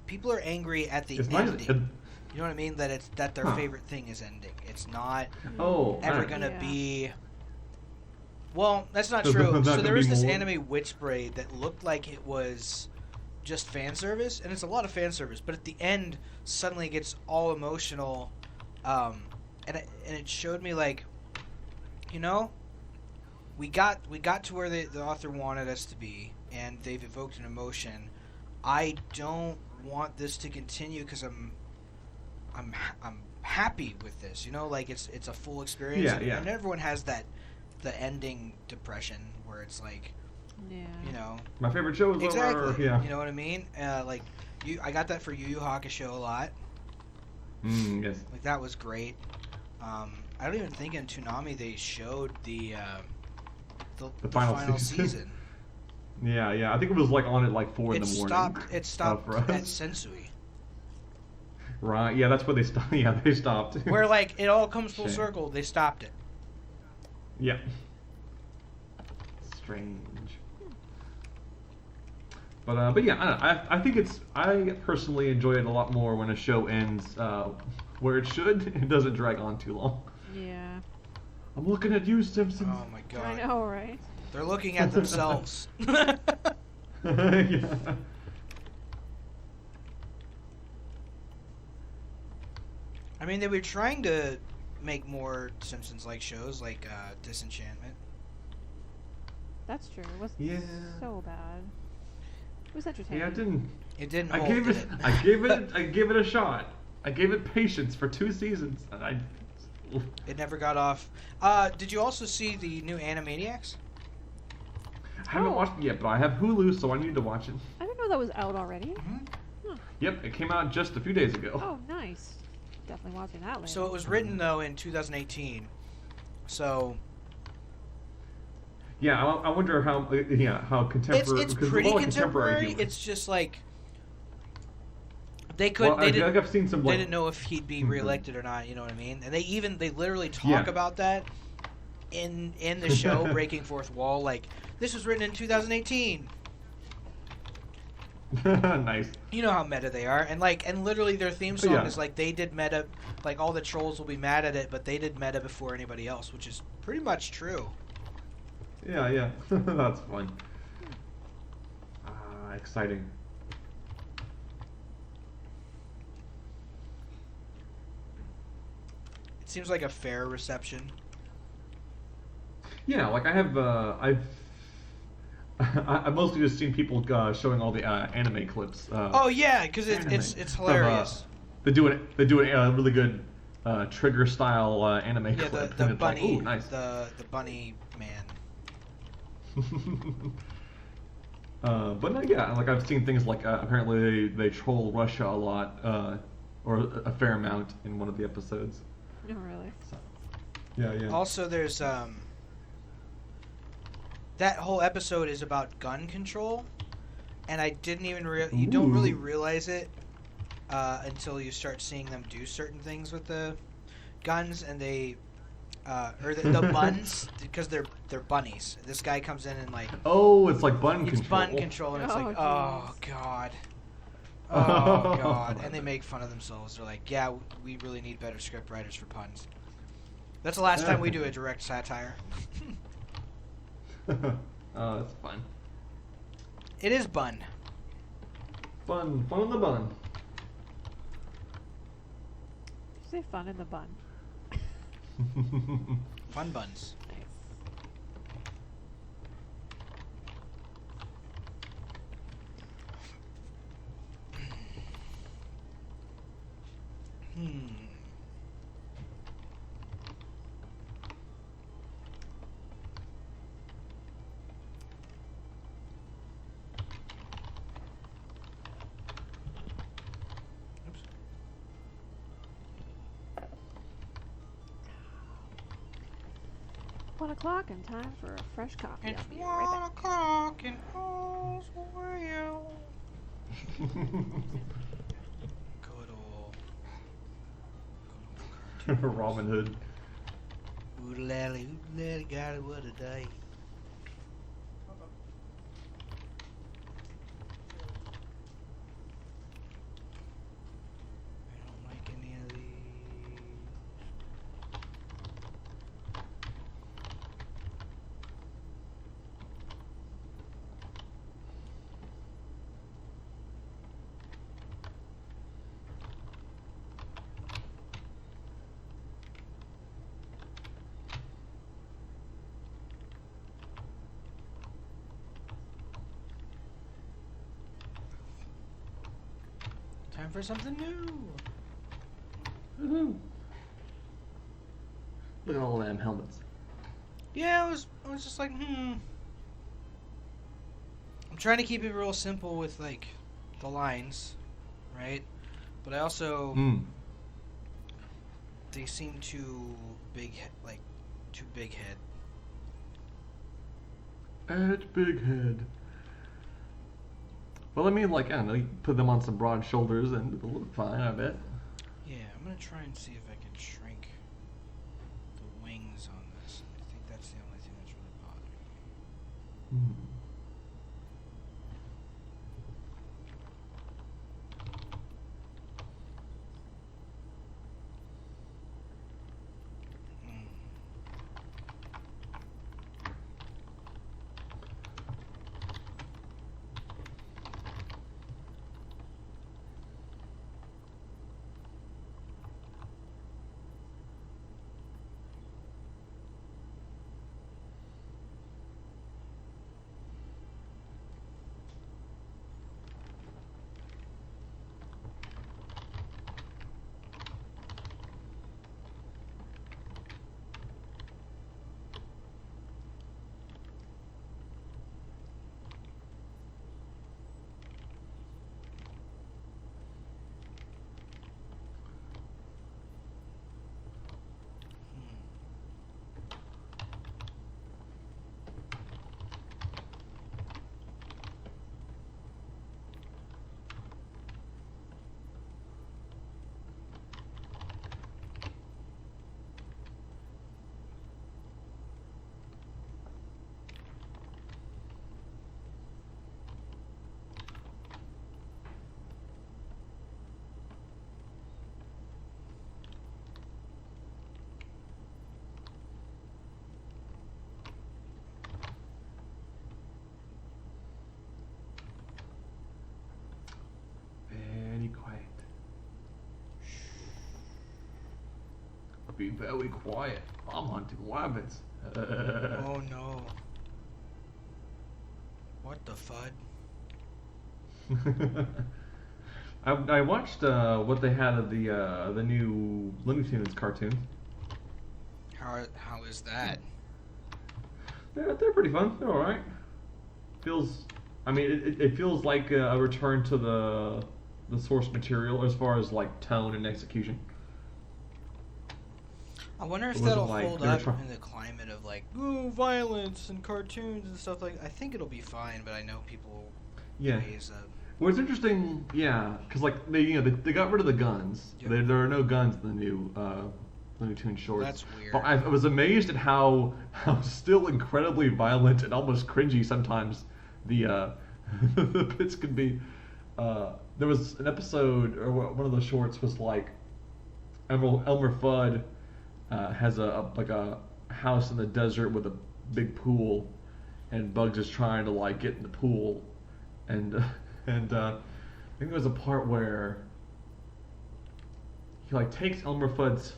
people are angry at the It's nice. ending. You know what I mean? That it's that their favorite thing is ending. It's not Oh, ever nice. gonna Yeah. be. Well, that's not There's true. not So gonna there be was this more? anime Witchblade that looked like it was just fan service, and it's a lot of fan service. But at the end, suddenly it gets all emotional, and it showed me like, you know, we got to where the author wanted us to be, and they've evoked an emotion. I don't want this to continue because I'm happy with this. You know, like it's a full experience. Yeah, and, yeah. and everyone has that the ending depression where it's like, Yeah. you know, My favorite show is exactly. over. Yeah. You know what I mean? Like I got that for Yu Yu Hakusho a lot. Yes. Like that was great. I don't even think in Toonami they showed the final season. Yeah, yeah. I think it was like on at like 4 in It the morning. stopped. It stopped for at us. Sensui, Right. Yeah, that's where they stopped. Yeah, they stopped. where like it all comes full Shame. circle. They stopped it. Yeah. Strange. But yeah, I think I personally enjoy it a lot more when a show ends where it should. It doesn't drag on too long. Yeah. I'm looking at you, Simpsons. Oh my god. I know, right? They're looking at themselves. Yeah. I mean, they were trying to make more Simpsons-like shows, like Disenchantment. That's true. It wasn't Yeah. so bad. It was entertaining. Yeah, it didn't. It didn't I hold, gave did it. I gave it a shot. I gave it patience for 2 seasons, and It never got off. Did you also see the new Animaniacs? I haven't Oh. watched it yet, but I have Hulu, so I need to watch it. I didn't know that was out already. Yep, it came out just a few days ago. Oh, nice. Definitely watching that later. So it was written though in 2018. So Yeah, I wonder how contemporary. it's because pretty more like contemporary. humor. It's just like they could. Well, they I didn't. think I've seen some. They Like, didn't know if he'd be Mhm. reelected or not. You know what I mean? And they literally talk Yeah. about that in the show Breaking Fourth Wall. Like this was written in 2018. Nice. You know how meta they are, and literally their theme song Yeah. is like they did meta. Like all the trolls will be mad at it, but they did meta before anybody else, which is pretty much true. Yeah, yeah. That's fun. Exciting. It seems like a fair reception. Yeah, like I have, I've mostly just seen people showing all the anime clips. Oh yeah, because it's Of, hilarious. they do a really good trigger style anime Yeah, clip. the and it's like, bunny, ooh, nice. the bunny man. But no, yeah, like I've seen things like apparently they troll Russia a lot, or a fair amount in one of the episodes. Oh, really? Yeah, yeah. Also, there's that whole episode is about gun control, and I didn't even you don't really Ooh. realize it until you start seeing them do certain things with the guns, and they or the buns, because they're bunnies. This guy comes in and like Oh, it's like bun it's control. bun control, and it's Oh, like, jeez. oh god. Oh god, and they make fun of themselves. They're like, yeah, we really need better script writers for puns. That's the last time we do a direct satire. Oh, that's fun. It is bun. Fun in the bun. Did you say fun in the bun? Fun buns. Nice. Hmm. Oops. 1 o'clock and time for a fresh coffee. It's I'll be right 1 back. o'clock and all's well. Good old Robin Hood. oodle-lally, got it, what a day. Time for something new. Woohoo. Look at all them helmets. Yeah, I was just like, I'm trying to keep it real simple with like the lines, right? But I also they seem too big, too big head. Edge big head. Well, I mean, like, I don't know, you put them on some broad shoulders and it'll look fine, I bet. Yeah, I'm gonna try and see if I can shrink the wings on this. I think that's the only thing that's really bothering me. Very quiet. Be very quiet. I'm hunting rabbits. Oh no. What the fud? I watched what they had of the new Looney Tunes cartoon. How is that? They're pretty fun. They're all right. I mean, it feels like a return to the source material as far as like tone and execution. I wonder if It wasn't that'll like hold they were up try- in the climate of like, ooh, violence and cartoons and stuff like. I think it'll be fine, but I know people Yeah. raise up. Well, it's interesting, yeah, because like they got rid of the guns. Yep. There are no guns in the new Looney Tunes shorts. That's weird. But I was amazed at how still incredibly violent and almost cringy sometimes the the bits can be. There was an episode, or one of the shorts was like Elmer Fudd has a house in the desert with a big pool, and Bugs is trying to like get in the pool, and I think there was a part where he like takes Elmer Fudd's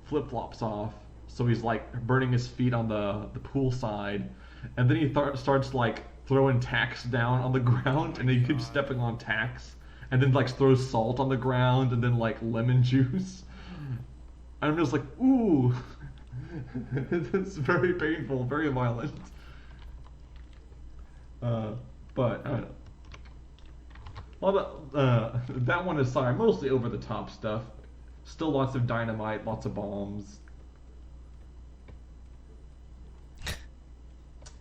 flip flops off, so he's like burning his feet on the pool side, and then he starts like throwing tacks down on the ground, and he keeps stepping on tacks, and then like throws salt on the ground, and then like lemon juice. And I'm just like, ooh, it's very painful, very violent. But I don't know. Well, that one aside, mostly over the top stuff. Still lots of dynamite, lots of bombs.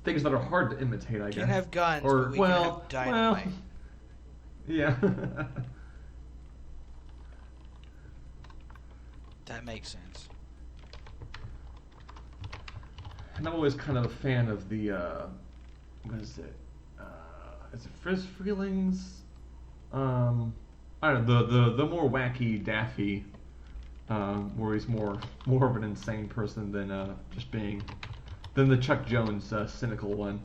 Things that are hard to imitate, I guess. Can't have guns, Or but we well, can have dynamite. well, yeah. That makes sense. And I'm always kind of a fan of the what is it? Is it Friz Freelings? I don't know, the more wacky Daffy, where he's more of an insane person than just being than the Chuck Jones cynical one.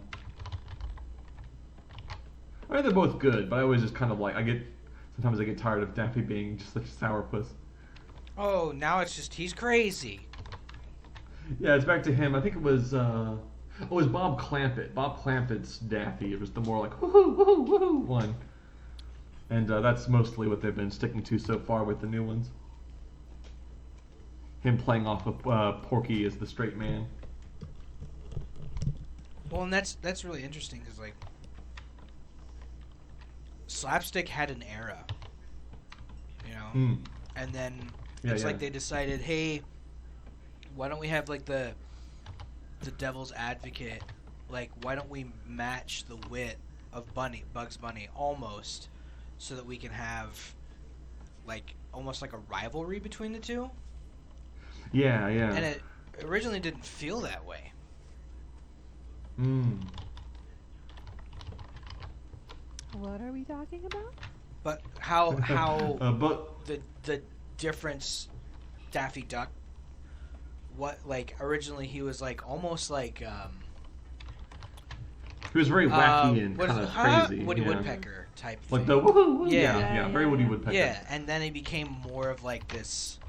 I mean, they're both good, but I always just kind of like sometimes I get tired of Daffy being just such a sourpuss. Oh, now it's just he's crazy. Yeah, it's back to him. I think it was it was Bob Clampett. Bob Clampett's Daffy. It was the more like woohoo woohoo woohoo one. And that's mostly what they've been sticking to so far with the new ones. Him playing off of Porky as the straight man. Well, and that's really interesting because like slapstick had an era, you know, Mm. and then Yeah, it's yeah. like they decided, hey, why don't we have like the devil's advocate? Like, why don't we match the wit of Bugs Bunny, almost, so that we can have like almost like a rivalry between the two? Yeah, yeah. And it originally didn't feel that way. Mm. What are we talking about? But how But the difference, Daffy Duck, what, like, originally he was like almost like he was very wacky and what is kind it? of Huh? crazy. Woody yeah. Woodpecker type Like thing. the woohoo, Yeah. yeah, very Woody Woodpecker. Yeah, and then he became more of like this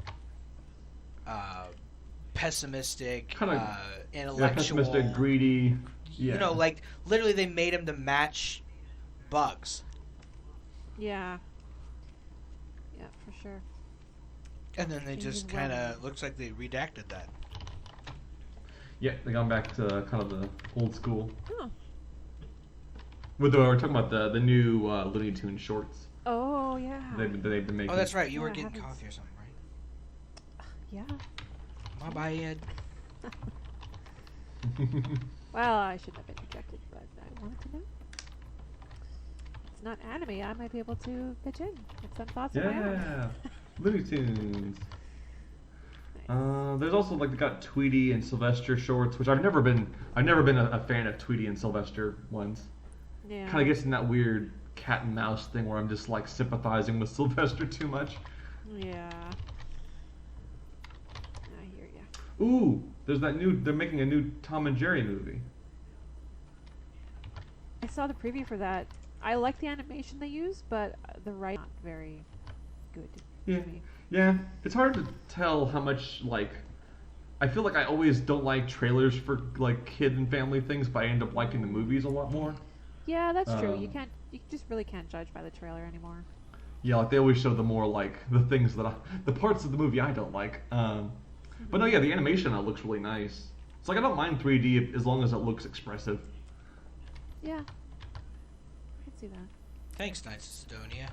pessimistic, Kinda- Yeah, intellectual, pessimistic, greedy. Yeah. You know, like literally they made him to match Bugs, Yeah. Yeah, for sure. and then they Changes just kind well. of looks like they redacted that. Yeah, they gone back to kind of the old school. Huh. We're talking about the new Looney Tunes shorts. Oh, yeah. They've been making. Oh, that's right. You were Yeah, I getting haven't coffee or something, right? Yeah. My bad. Well, I shouldn't have interjected, but I wanted to know. It's not anime. I might be able to pitch in with some thoughts of my own. Yeah, Looney Tunes. There's also like they got Tweety and Sylvester shorts, which I've never been a fan of Tweety and Sylvester ones. Yeah. Kind of gets in that weird cat and mouse thing where I'm just like sympathizing with Sylvester too much. Yeah. I hear ya. Ooh, they're making a new Tom and Jerry movie. I saw the preview for that. I like the animation they use, but the writing not very good. Yeah. To me. Yeah, it's hard to tell how much like. I feel like I always don't like trailers for like kid and family things, but I end up liking the movies a lot more. Yeah, that's true. You Um, just really can't judge by the trailer anymore. Yeah, like they always show the more like the things the parts of the movie I don't like. But no, yeah, the animation on it looks really nice. It's like I don't mind 3D as long as it looks expressive. Yeah. I can see that. Thanks, Knights of Sidonia.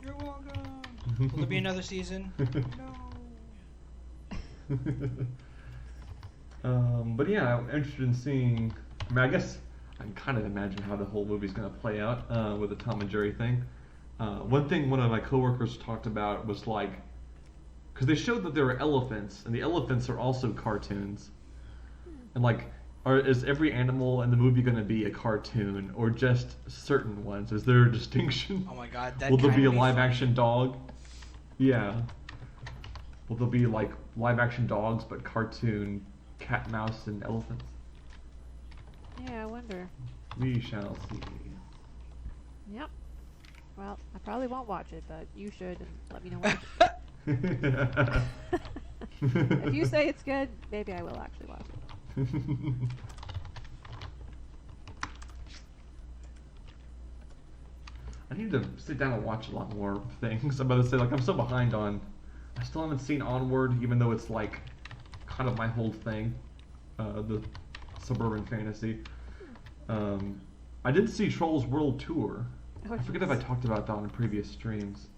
You're welcome. Will there be another season? No. But yeah, I'm interested in seeing. I mean, I guess I can kind of imagine how the whole movie's gonna play out with the Tom and Jerry thing. One thing one of my coworkers talked about was like, because they showed that there were elephants, and the elephants are also cartoons, and like, is every animal in the movie gonna be a cartoon or just certain ones? Is there a distinction? Oh my God, that Will there kinda be a be live funny. action dog? Yeah. Will there be like live action dogs but cartoon cat, mouse, and elephants? Yeah, I wonder. We shall see. Yep. Well, I probably won't watch it, but you should, and let me know what you think. If you say it's good, maybe I will actually watch it. I need to sit down and watch a lot more things. I'm about to say, like, I'm so behind on. I still haven't seen Onward, even though it's like kind of my whole thing, the suburban fantasy. I did see Trolls World Tour. Oh, I forget if I jeez. talked about that on previous streams.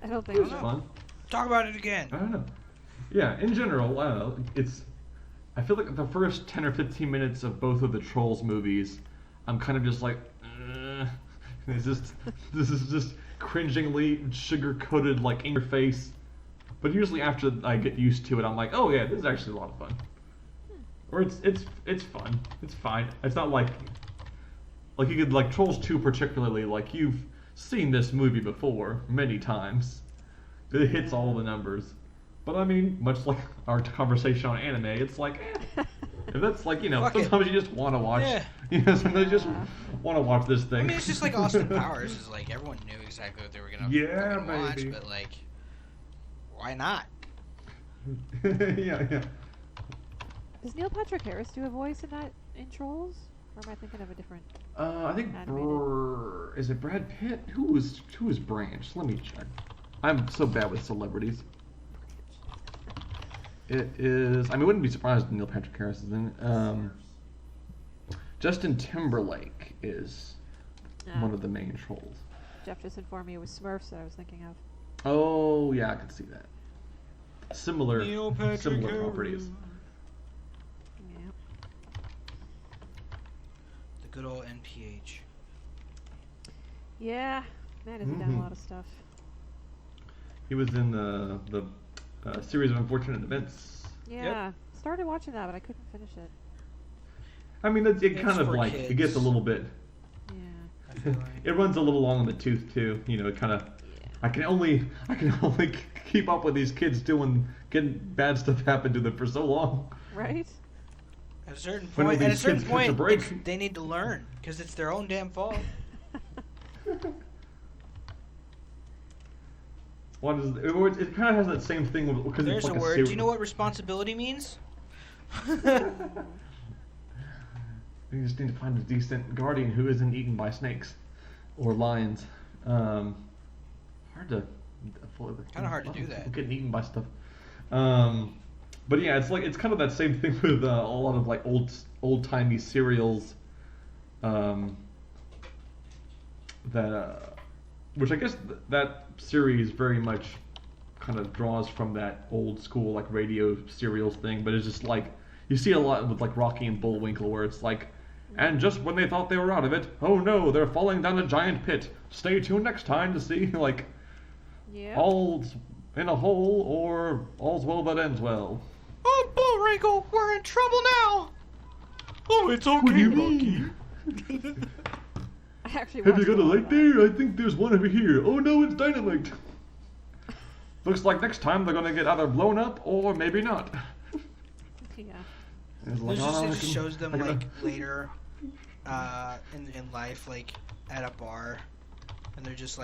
I don't It think was so. fun. Talk about it again. I don't know. Yeah, in general, I feel like the first 10 or 15 minutes of both of the Trolls movies, I'm kind of just like, this is just cringingly sugar-coated, like, in your face. But usually after I get used to it, I'm like, oh yeah, this is actually a lot of fun. Or it's fun. It's fine. It's not like you could, like, Trolls 2 particularly, like, you've seen this movie before many times. It hits all the numbers. But I mean, much like our conversation on anime, it's like, if that's like, Fuck it. sometimes you just want to watch, Yeah. sometimes you just want to watch this thing. I mean, it's just like Austin Powers. Is like everyone knew exactly what they were gonna Yeah, fucking watch, baby. but like, why not? Yeah. Does Neil Patrick Harris do a voice in Trolls? Or am I thinking of a different? I think Animated. is it Brad Pitt? Who is Branch? Let me check. I'm so bad with celebrities. It is. I mean, I wouldn't be surprised if Neil Patrick Harris is in it. Justin Timberlake is one of the main trolls. Jeff just informed me it was Smurfs that I was thinking of. Oh yeah, I can see that. Similar Patrick properties. Yeah. The good old NPH. Yeah. Man, has he done a lot of stuff. He was in the series of unfortunate events. Yeah. Started watching that, but I couldn't finish it. I mean, it It's kind of for like it kids. gets a little bit. Yeah. I feel like. It runs a little long in the tooth too. You know, it kind of. Yeah. I can only keep up with these kids getting bad stuff happen to them for so long. Right? At a certain When will point, at a these certain kids catch a point, break? they need to learn because it's their own damn fault. What is it? Kind of has that same thing because There's it's like a word. series. Do you know what responsibility means? You just need to find a decent guardian who isn't eaten by snakes or lions. Hard to. Kinda hard to do that. Getting eaten by stuff. But yeah, it's kind of that same thing with a lot of like old timey serials. Which I guess that series very much kind of draws from that old school like radio serials thing, but it's just like you see a lot with like Rocky and Bullwinkle where it's like, and just when they thought they were out of it, oh no, they're falling down a giant pit. Stay tuned next time to see like Yeah. all's in a hole or all's well that ends well. Oh, Bullwinkle, we're in trouble now. Oh, it's okay, What do you Rocky. mean? I actually Have you watched got a lot of light that. there? I think there's one over here. Oh no, it's dynamite. Looks like next time they're gonna get either blown up or maybe not. Yeah. It's It like, just, oh, it I just can- shows them I can- like later, in life, like at a bar, and they're just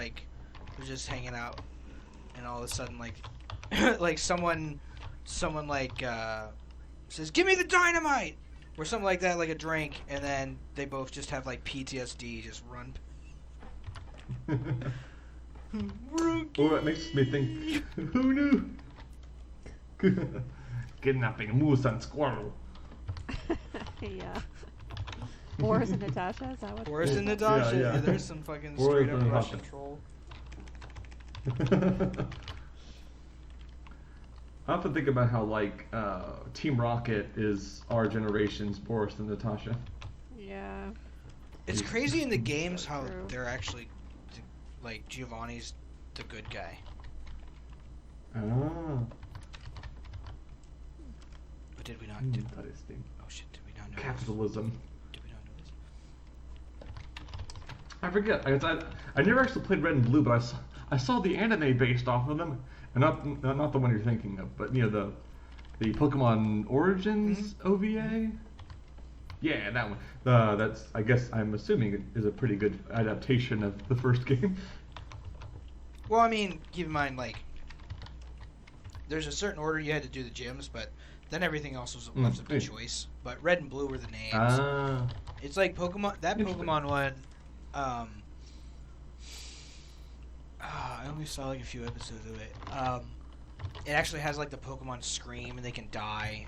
hanging out, and all of a sudden like, like someone like says, "Give me the dynamite," or something like that, like a drink, and then they both just have like PTSD, just run. Oh, it makes me think. Who knew? Kidnapping a moose and squirrel. Yeah. Boris and Natasha, is that what? Boris and Yeah, Natasha, yeah. there's some fucking Boris straight up and Russian Natasha. troll. I have to think about how like Team Rocket is our generation's Boris and Natasha. Yeah. It's crazy in the games how True. they're actually, like, Giovanni's the good guy. Ah, But did we not? Did, interesting. oh shit! Did we not know? This? Capitalism. Did we not know this? I forget. I never actually played Red and Blue, but I saw the anime based off of them, and not the one you're thinking of, but you know the Pokemon Origins OVA. Yeah, that one. That's I guess I'm assuming it is a pretty good adaptation of the first game. Well, I mean, keep in mind, like, there's a certain order you had to do the gyms, but then everything else was left up to hey. choice. But Red and Blue were the names. Ah, It's like Pokemon. That Interesting. Pokemon one. I only saw like a few episodes of it. It actually has like the Pokemon scream and they can die.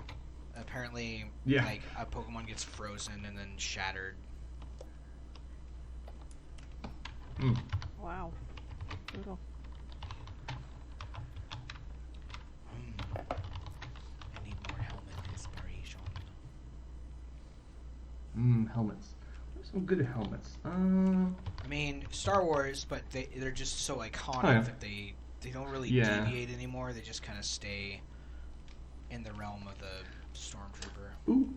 Apparently, Yeah. like a Pokemon gets frozen and then shattered. mm. Wow. Brutal. I need more helmet inspiration. Helmets. What are some good helmets? I mean, Star Wars, but they're just so iconic Oh, yeah. that they don't really Yeah. deviate anymore. They just kind of stay in the realm of the Stormtrooper.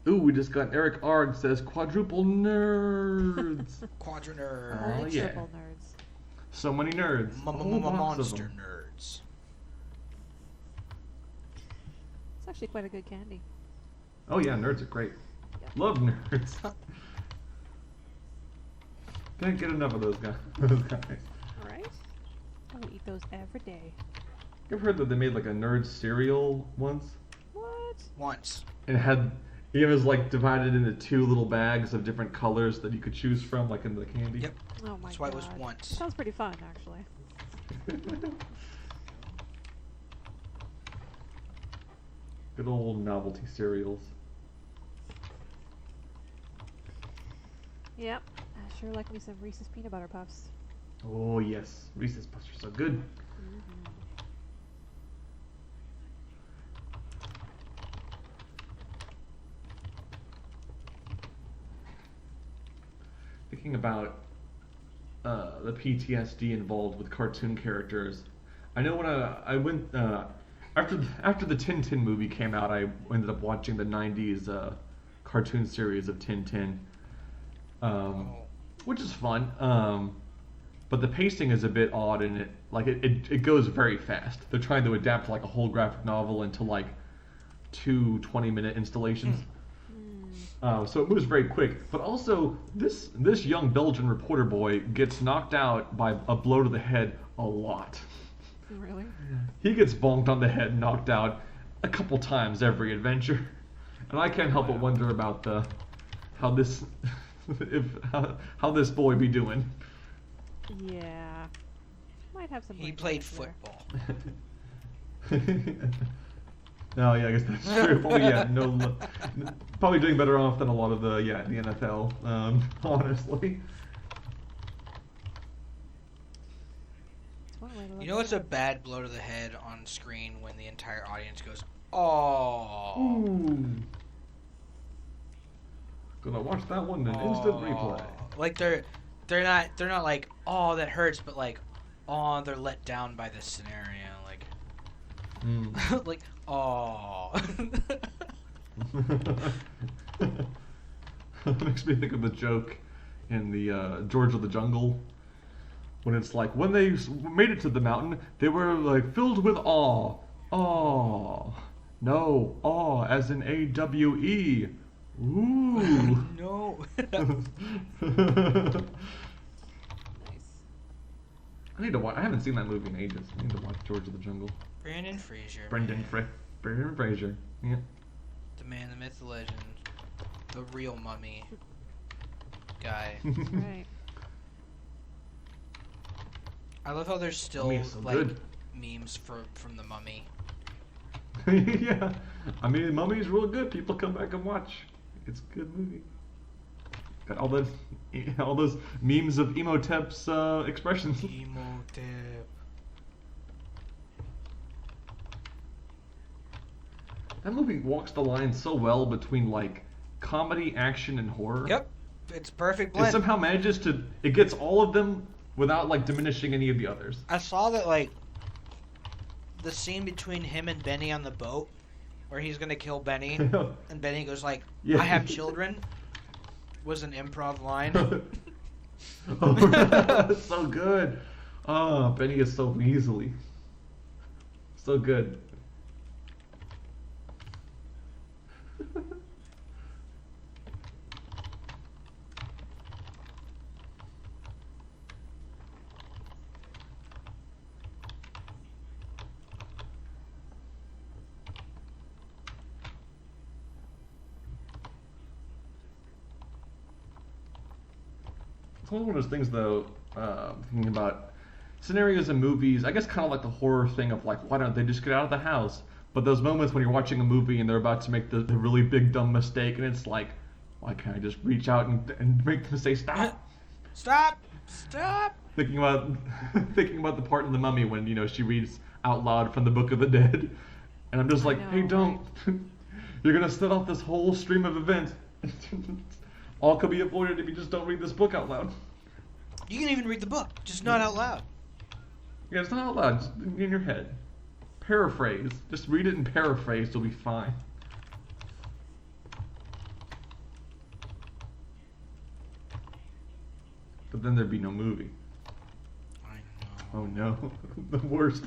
Ooh, we just got Eric Arg says quadruple nerds. Quadranerd. Oh, Or yeah. triple nerds. So many nerds. A whole box of Monster them. nerds. It's actually quite a good candy. Oh yeah, nerds are great. Yep. Love nerds. Can't get enough of those guys. Those guys. Alright. I will eat those every day. You ever heard that they made like a nerd cereal once? What? It Once. He was like divided into 2 little bags of different colors that you could choose from, like in the candy. Yep. Oh my That's why god. it was once. Sounds pretty fun, actually. Good old novelty cereals. Yep. I sure like me some Reese's Peanut Butter Puffs. Oh yes, Reese's Puffs are so good. Mm-hmm. Thinking about the PTSD involved with cartoon characters, I know when I went after the Tintin movie came out, I ended up watching the '90s cartoon series of Tintin, which is fun. But the pacing is a bit odd, and it goes very fast. They're trying to adapt like a whole graphic novel into like 2 20-minute installations. So it moves very quick. But also, this young Belgian reporter boy gets knocked out by a blow to the head a lot. Really? He gets bonked on the head and knocked out a couple times every adventure. And I can't help but wonder about how this boy be doing. Yeah. Might have some. He brain played damage there. football. No, yeah, I guess that's true. Probably, probably doing better off than a lot of the NFL, honestly. It's one way to look You know at it's it. a bad blow to the head on screen when the entire audience goes, "Oh." Ooh. Gonna watch that one in instant replay. Like they're not like, "Oh, that hurts," but like, "Oh, they're let down by this scenario." Like Mm. like, "Oh." Makes me think of the joke in the George of the Jungle, when it's like when they made it to the mountain, they were like filled with awe. Awe. No, awe as in AWE. Ooh. No. Nice. I need to watch. I haven't seen that movie in ages. I need to watch George of the Jungle. Brandon Fraser. Brendan Fraser. Yeah. The man, the myth, the legend, the real mummy guy. Right. I love how there's still Mummy is so like good. memes from the mummy. Yeah. I mean, Mummy's real good. People come back and watch. It's a good movie. Got all those memes of Emotep's expressions. Emotep. That movie walks the line so well between like comedy, action, and horror. Yep, it's a perfect It blend. somehow manages to. It gets all of them without like diminishing any of the others. I saw that like the scene between him and Benny on the boat, where he's gonna kill Benny, and Benny goes like, Yeah. "I have children," was an improv line. Oh, so good. Oh, Benny is so weaselly. So good. It's one of those things, though, thinking about scenarios in movies, I guess kind of like the horror thing of like, why don't they just get out of the house? But those moments when you're watching a movie and they're about to make the really big dumb mistake, and it's like, why can't I just reach out and make them say stop? Stop! Stop! Thinking about the part in The Mummy when, you know, she reads out loud from the Book of the Dead, and I'm just I like, know, hey, don't. You're gonna set off this whole stream of events. All could be avoided if you just don't read this book out loud. You can even read the book, just not out loud. Yeah, it's not out loud, just in your head. Paraphrase. Just read it and paraphrase, you'll be fine. But then there'd be no movie. I know. Oh no. The worst.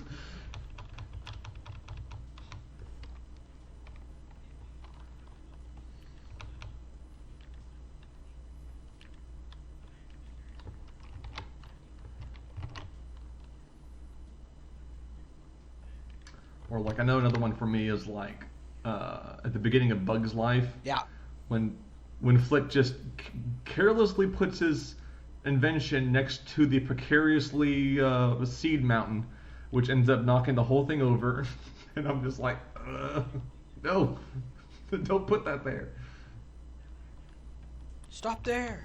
Or like I know another one for me is like at the beginning of Bug's Life, Yeah. when Flick just carelessly puts his invention next to the precariously seed mountain, which ends up knocking the whole thing over, and I'm just like, no, don't put that there. Stop there.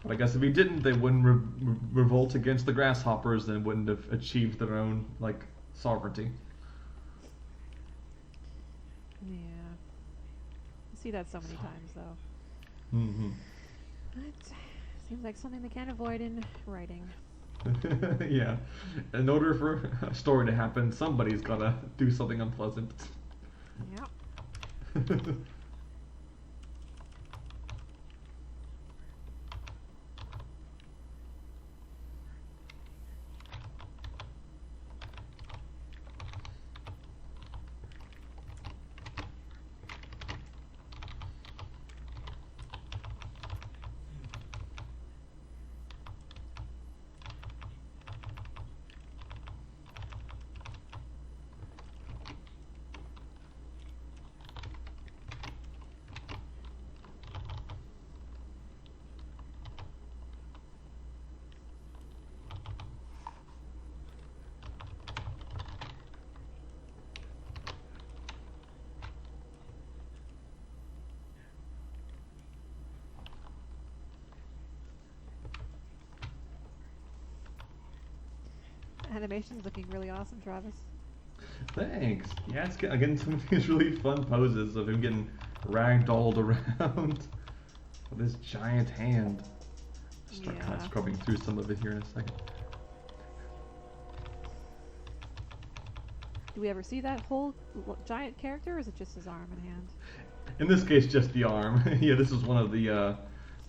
But I guess if he didn't, they wouldn't revolt against the grasshoppers and wouldn't have achieved their own like sovereignty. Yeah. I see that so many times, though. Mm-hmm. It seems like something they can't avoid in writing. Yeah. In order for a story to happen, somebody's gotta do something unpleasant. Yeah. Animation's looking really awesome, Travis. Thanks. Yeah, it's getting some of these really fun poses of him getting ragdolled around with his giant hand. Start kind of Yeah. scrubbing through some of it here in a second. Do we ever see that whole giant character, or is it just his arm and hand? In this case, just the arm. Yeah, this is one of the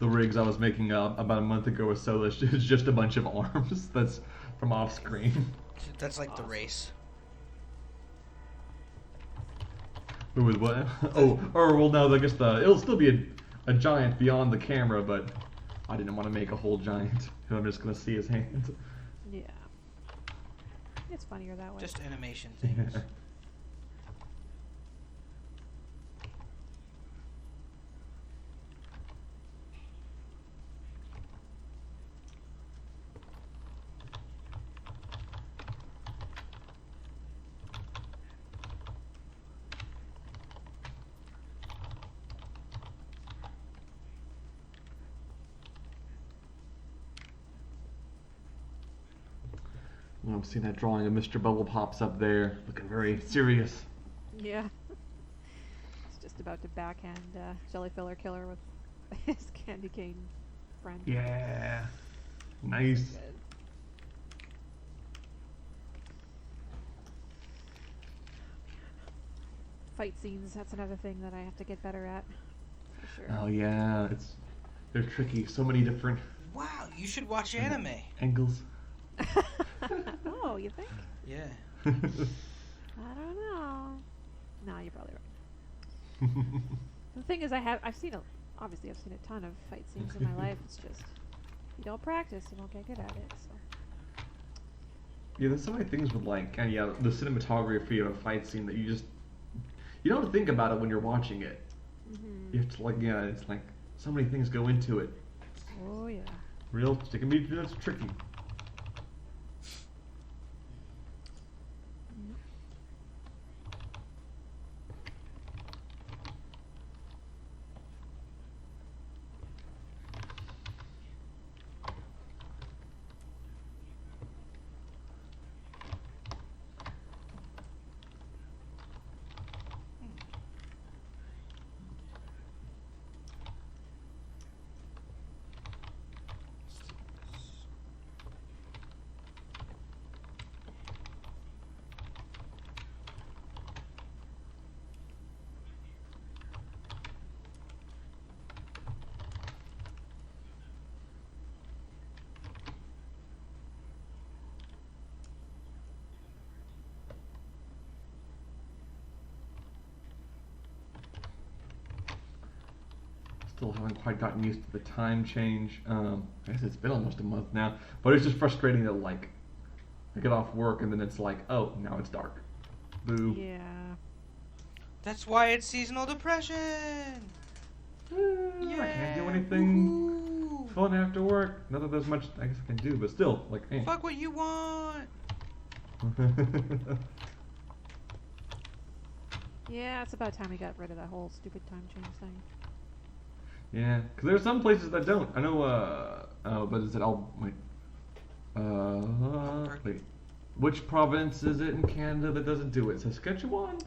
rigs I was making about a month ago or so. It's just a bunch of arms that's from off screen. That's like the race. Who was what? Oh, or well, no, I guess it'll still be a giant beyond the camera, but I didn't want to make a whole giant. I'm just gonna see his hand. Yeah. It's funnier that way. Just animation things. Well, I'm seeing that drawing of Mr. Bubble Pops up there, looking very serious. Yeah. It's just about to backhand Jelly Filler Killer with his candy cane friend. Yeah. Nice. Good. Fight scenes, that's another thing that I have to get better at. For sure. Oh yeah, they're tricky. So many different Wow, you should watch anime. angles. Oh, you think? Yeah. I don't know. No, you're probably right. The thing is, I've seen obviously I've seen a ton of fight scenes in my life. It's just you don't practice, you don't get good at it. So Yeah, there's so many things with like, and yeah, the cinematography of a fight scene that you don't think about it when you're watching it. You have to like, yeah, it's like so many things go into it. oh yeah. It can be that's tricky. Still haven't quite gotten used to the time change. I guess it's been almost a month now, but it's just frustrating that like I get off work and then it's like, oh, now it's dark. Boo. Yeah. That's why it's seasonal depression. anything Woohoo! fun after work? Not that there's much I guess I can do, but still, like, eh. Fuck what you want. Yeah, it's about time we got rid of that whole stupid time change thing. Yeah, because there's some places that don't. I know, but is it all, wait. Wait. Which province is it in Canada that doesn't do it? Saskatchewan?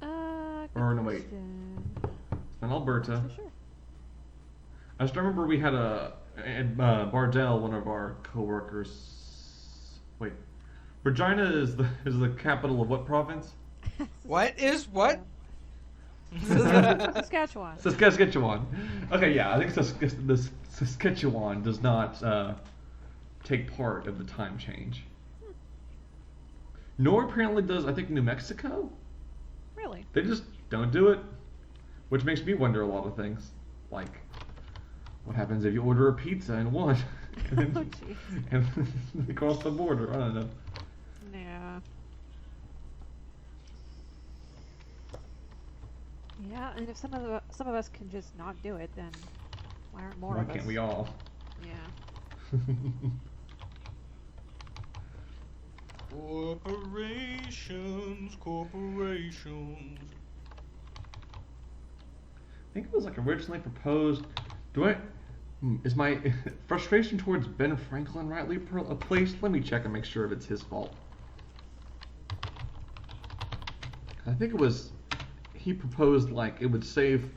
Good Or no, wait. question. It's in Alberta. For sure. I just remember we had Bardell, one of our coworkers. Wait, Regina is the capital of what province? What is what? Saskatchewan. Saskatchewan. Okay, yeah, I think Saskatchewan does not take part of the time change. Nor apparently does, I think, New Mexico. Really? They just don't do it, which makes me wonder a lot of things, like what happens if you order a pizza in one Oh, jeez. and across the border? I don't know. Yeah. Yeah, and if some of us can just not do it, then why aren't more Why of us? can't we all? Yeah. Corporations. I think it was like originally proposed. Is my frustration towards Ben Franklin rightly placed? Let me check and make sure if it's his fault. I think it was. He proposed like it would save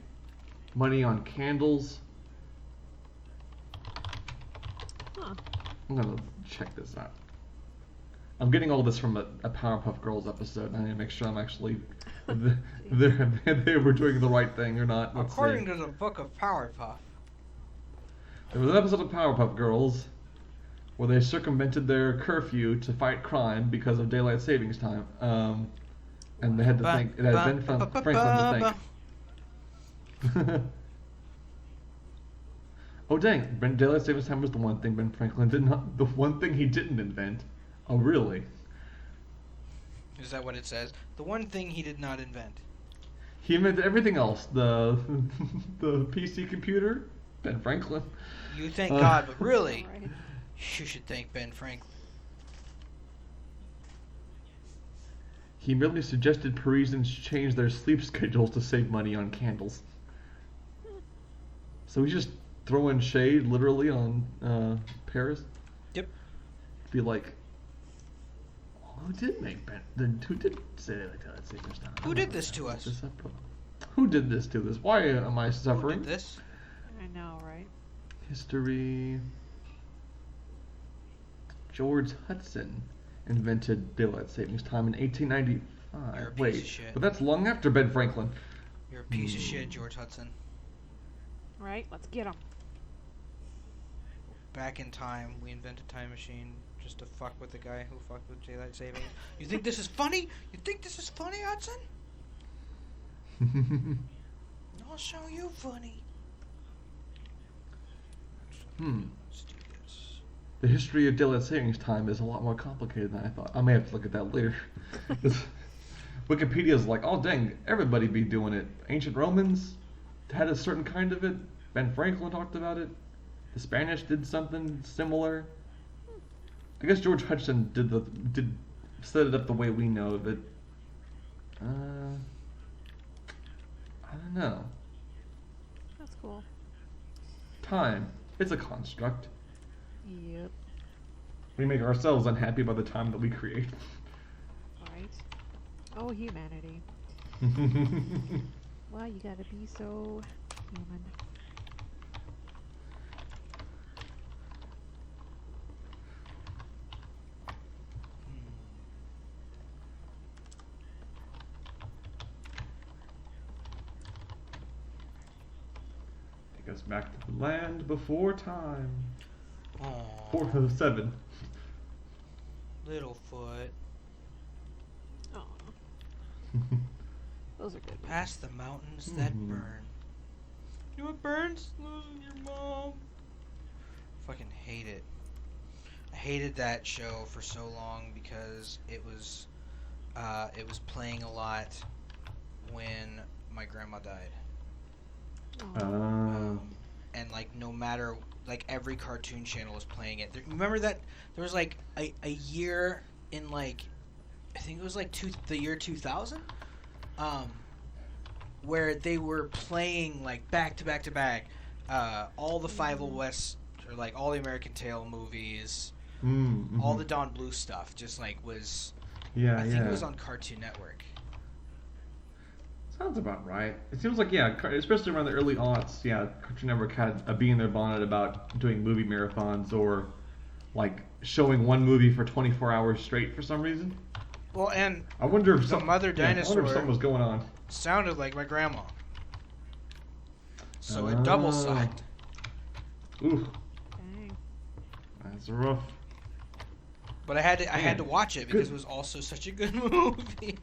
money on candles. Huh. I'm gonna check this out. I'm getting all this from a Powerpuff Girls episode. I need to make sure I'm actually they were doing the right thing or not. Let's According see. to the book of Powerpuff. There was an episode of Powerpuff Girls where they circumvented their curfew to fight crime because of daylight savings time. And they had to think. It had Ben Franklin to think. Oh dang! Daylight savings time was the one thing Ben Franklin did not. The one thing he didn't invent. Oh really? Is that what it says? The one thing he did not invent. He invented everything else. The the PC computer. Ben Franklin. You thank God, but really, Right. you should thank Ben Franklin. He merely suggested Parisians change their sleep schedules to save money on candles. So he's just throwing shade, literally, on Paris. Yep. Be like, who did make who did say that like that? Savings time? Who did this to us? Who did this to us? Why am I Who suffering? did this? I know, right? History. George Hudson invented daylight savings time in 1895. You're a piece Wait, of shit. but that's long after Ben Franklin. You're a piece of shit, George Hudson. Right? Let's get 'em. Back in time, we invented time machine just to fuck with the guy who fucked with daylight savings. You think this is funny? You think this is funny, Hudson? I'll show you funny. Let's do this. The history of daylight savings time is a lot more complicated than I thought. I may have to look at that later. Wikipedia's like, oh dang, everybody be doing it. Ancient Romans had a certain kind of it. Ben Franklin talked about it. The Spanish did something similar. I guess George Hudson did set it up the way we know that. I don't know. That's cool. Time. It's a construct. Yep. We make ourselves unhappy by the time that we create. Right. Oh, humanity. Why you gotta be so human? Take us back to the land before time. Aw, 407. Littlefoot. Aw. Those are good. Past the mountains that Mhm. burn. You know what burns? Losing your mom. Fucking hate it. I hated that show for so long because it was playing a lot when my grandma died. Aw. And like matter, like every cartoon channel was playing it. Remember that there was like a year in like, I think it was like the year 2000, where they were playing like back to back to back, all the Five O West, or like all the American Tail movies, Mm-hmm. all the Don Bluth stuff. Just like was, Yeah, I think yeah. it was on Cartoon Network. Sounds about right. It seems like, yeah, especially around the early aughts, yeah, Cartoon Network had a bee in their bonnet about doing movie marathons or like showing one movie for 24 hours straight for some reason. Well, and I wonder if The Mother I wonder Dinosaur if something was going on. sounded like my grandma, so it double sucked. Ooh, Dang. that's rough. But I had to Man, watch it because good. it was also such a good movie.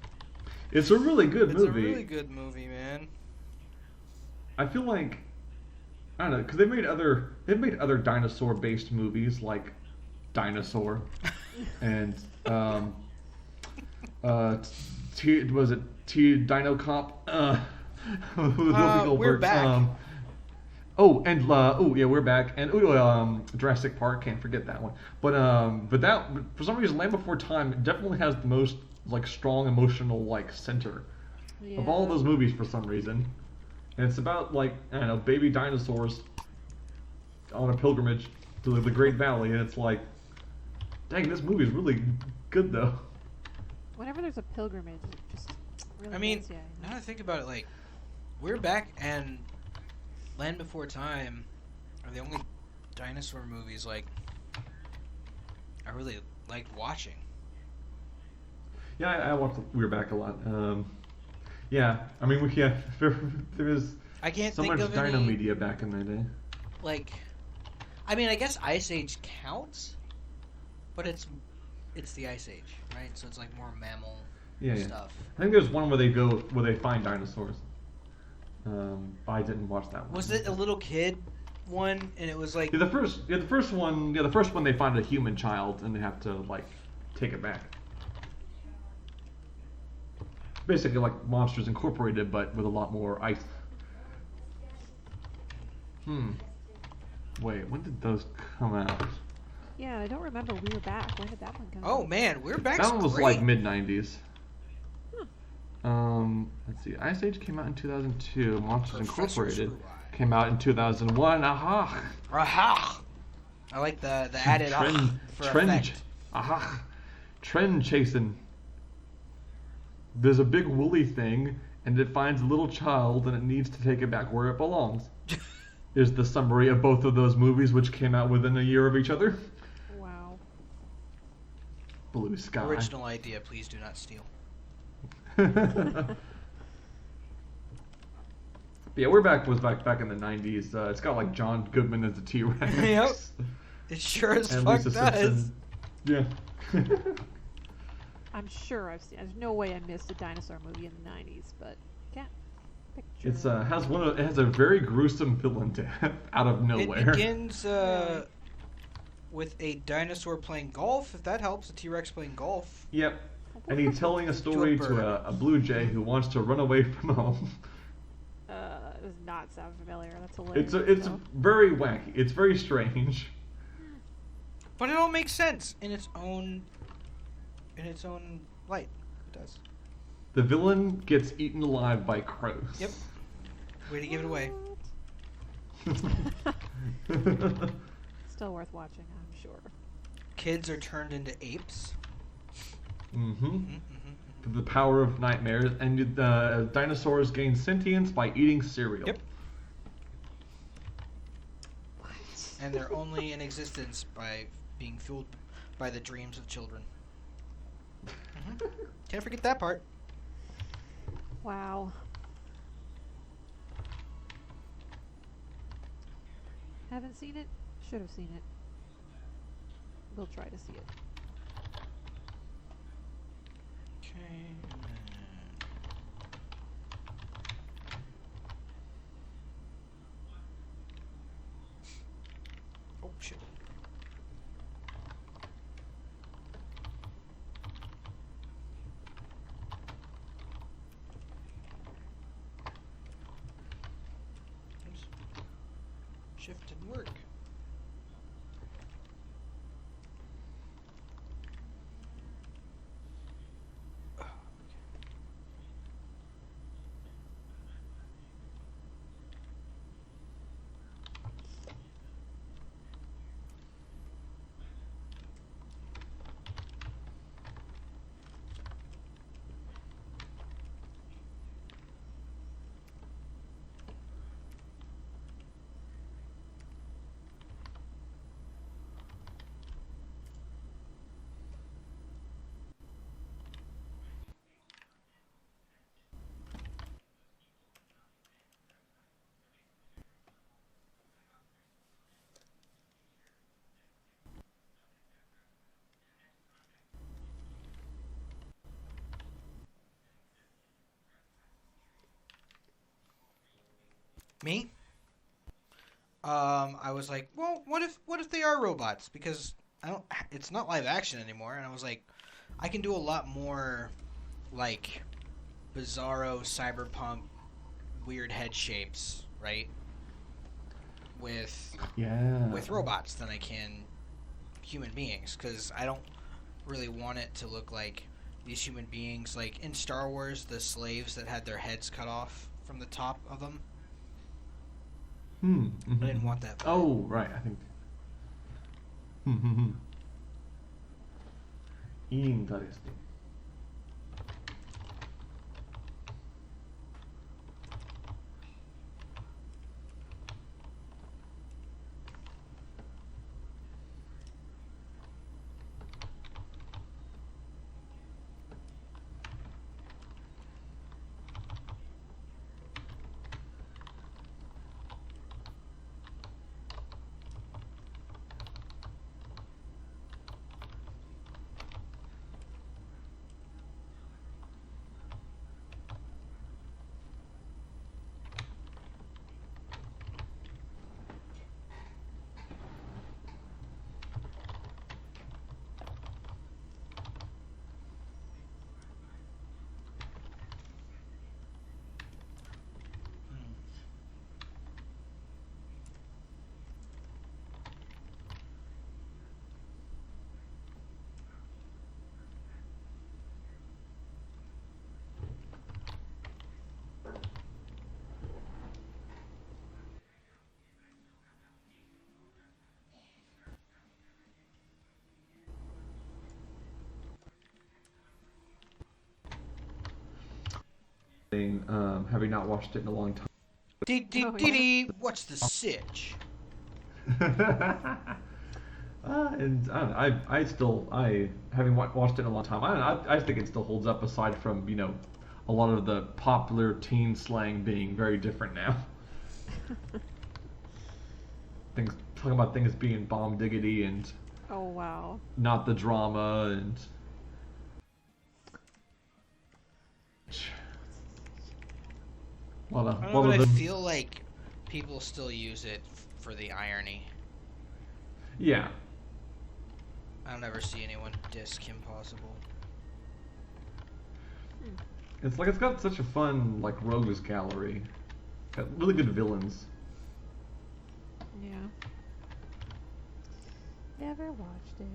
It's a really good It's movie. a really good movie, man. I feel like, I don't know, because they've made other dinosaur based movies like Dinosaur and was it Dino Cop? With Whoopi we're Goldberg. back. We're back, and Jurassic Park, can't forget that one. But that, for some reason, Land Before Time definitely has the most like strong emotional like center Yeah. of all those movies for some reason. And it's about like, I don't know, baby dinosaurs on a pilgrimage to the Great Valley, and it's like, dang, this movie is really good though. Whenever there's a pilgrimage, it just really I mean, gets ya, you now know? that I think about it, like, We're Back and Land Before Time are the only dinosaur movies like I really liked watching. Yeah, I watched We're Back a lot. Yeah, I mean, there was I can't so think much of dino any, media back in the day. like, I mean, I guess Ice Age counts, but it's the Ice Age, right? So it's like more mammal Yeah, yeah. stuff. I think there's one where they find dinosaurs. I didn't watch that one. Was it a little kid one? And it was like, Yeah, the first one they find a human child and they have to like take it back. Basically like Monsters Incorporated, but with a lot more ice. Wait, when did those come out? Yeah, I don't remember We Were Back. When did that one come oh out? man, We're Back. That one was great. like mid '90s. Huh. Let's see. Ice Age came out in 2002. Monsters Professor Incorporated Screweye. came out in 2001. Aha! Aha! I like the added ah for effect. Aha! Trend chasing. There's a big woolly thing, and it finds a little child, and it needs to take it back where it belongs. Is the summary of both of those movies, which came out within a year of each other. Wow. Blue Sky. Original idea, please do not steal. Yeah, We're Back was back in the 90s. It's got like John Goodman as the T-Rex. Yep. It sure as And fuck Lisa does. Simpson. Yeah. I'm sure I've seen. There's no way I missed a dinosaur movie in the '90s, but can't picture. It's it has a very gruesome villain death out of It nowhere. begins Really? with a dinosaur playing golf, if that helps, a T-Rex playing golf. Yep. And he's telling a story bird. to a blue jay who wants to run away from home. It does not sound familiar. That's hilarious. It's though. very wacky. It's very strange. But it all makes sense in its own light. It does. The villain gets eaten alive by crows. Yep. Way to give it away. Still worth watching, I'm sure. Kids are turned into apes. Mm-hmm. The power of nightmares, and the dinosaurs gain sentience by eating cereal. Yep. What? And they're only in existence by being fueled by the dreams of children. Can't forget that part. Wow. Haven't seen it. Should have seen it. We'll try to see it. Okay. Oh shit. Oops. Shift didn't work. Me? I was like, well, what if they are robots? Because I don't. It's not live action anymore, and I was like, I can do a lot more, like, bizarro cyberpunk, weird head shapes, right? With Yeah. robots than I can human beings, because I don't really want it to look like these human beings, like in Star Wars, the slaves that had their heads cut off from the top of them. I didn't want that vibe. Oh, right. I think. Interesting. Having not watched it in a long time. What's the sitch? And I still, having watched it in a long time, I think it still holds up aside from, a lot of the popular teen slang being very different now. Talking about things being bomb diggity and Oh wow. not the drama and. I don't know, but I feel like people still use it for the irony. Yeah. I'll never see anyone diss Kim Possible. It's like it's got such a fun rogues gallery. Got really good villains. Yeah. Never watched it.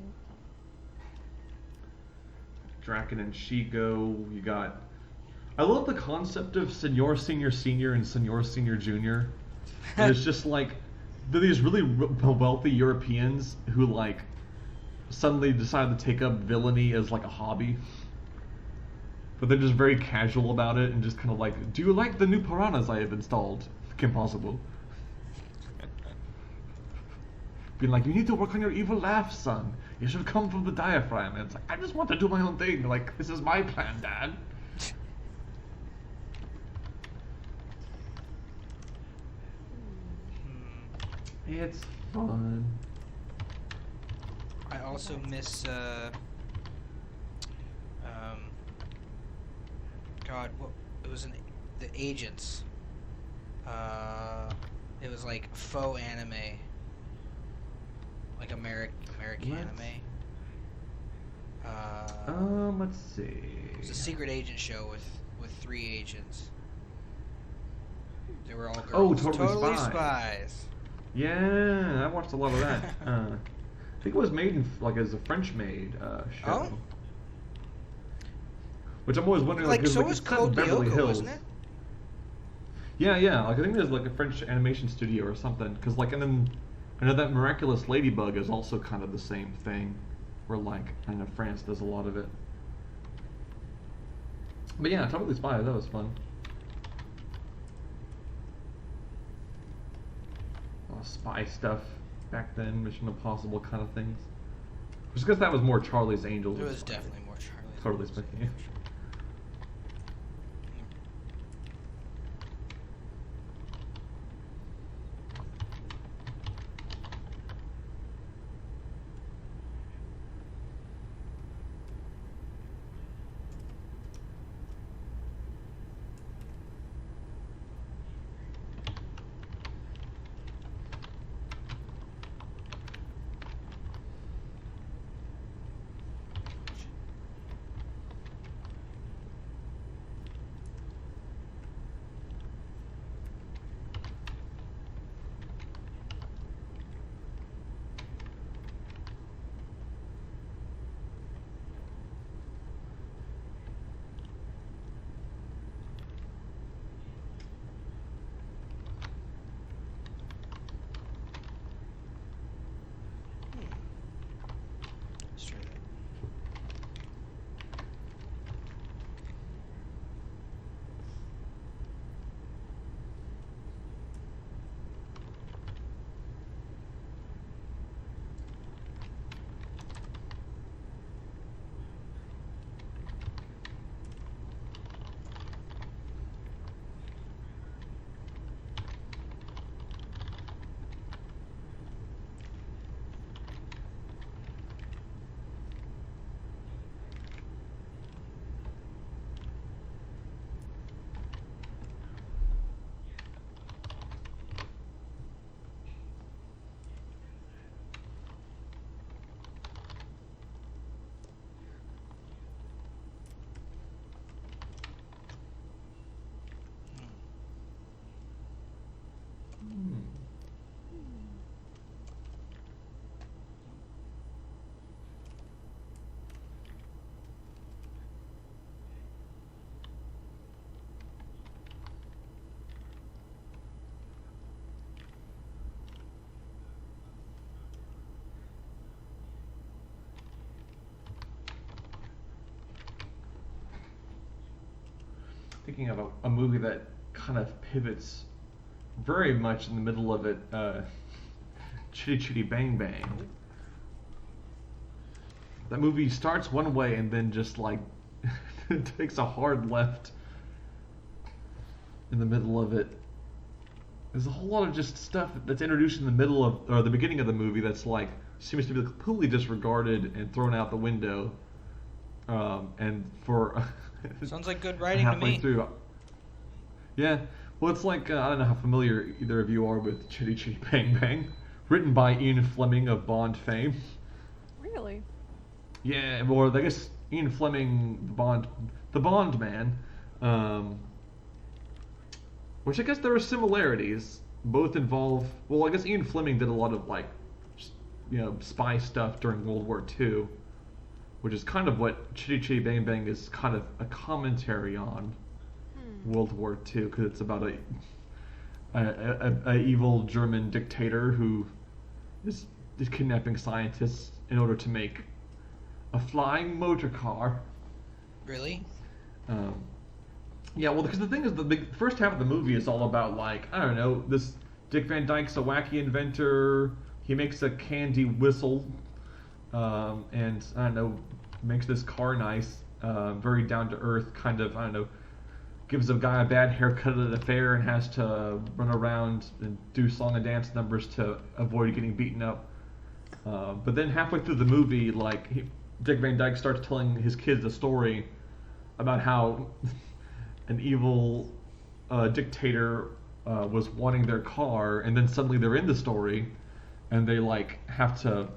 Draken and Shiko. You got. I love the concept of Senor Senior Senior and Senor Senior Junior. And it's just like they're these really wealthy Europeans who suddenly decide to take up villainy as a hobby. But they're just very casual about it and just kind of do you like the new piranhas I have installed? Kim Possible. Being like, you need to work on your evil laugh, son. You should come from the diaphragm. And it's like, I just want to do my own thing. This is my plan, Dad. It's fun. I also miss God, what it was the Agents. It was like faux anime, like American anime. Let's see. It was a secret agent show with 3 agents. They were all girls. Oh, Totally Spies. Spies. Yeah, I watched a lot of that. I think it was made in like as a French-made show. Oh? Which I'm always wondering, Like, 'cause, so like, was it's set in Code Beverly Lyoko, Hills. wasn't it? Yeah, yeah. Like I think there's like a French animation studio or something. Cause like, and then I know that Miraculous Ladybug is also kind of the same thing, where like I know France does a lot of it. But yeah, Totally Spies, that was fun. A lot of spy stuff back then, Mission Impossible kind of things. Just because that was more Charlie's Angels. It and was stuff. definitely more Charlie's. Totally Angels, Spies, yeah, yeah. for sure. Let's try that. Hmm. Thinking of a movie that kind of pivots very much in the middle of it, Chitty Chitty Bang Bang. That movie starts one way and then just like takes a hard left in the middle of it. There's a whole lot of just stuff that's introduced in the middle of, or the beginning of the movie that's like, seems to be completely disregarded and thrown out the window. And for Sounds like good writing to halfway me. through, yeah. Well, it's like I don't know how familiar either of you are with Chitty Chitty Bang Bang, written by Ian Fleming of Bond fame. Really? Yeah, or I guess Ian Fleming, the Bond man, which I guess there are similarities. Both involve, well, I guess Ian Fleming did a lot of like, spy stuff during World War II, which is kind of what Chitty Chitty Bang Bang is kind of a commentary on World War II, because it's about a evil German dictator who is kidnapping scientists in order to make a flying motor car. Really? Yeah, well, because the thing is, the first half of the movie is all about, like, I don't know, this Dick Van Dyke's a wacky inventor. He makes a candy whistle, and I don't know, makes this car nice, very down to earth, kind of, I don't know, gives a guy a bad haircut at a fair and has to run around and do song and dance numbers to avoid getting beaten up. But then halfway through the movie, like, Dick Van Dyke starts telling his kids a story about how an evil dictator was wanting their car, and then suddenly they're in the story, and they like have to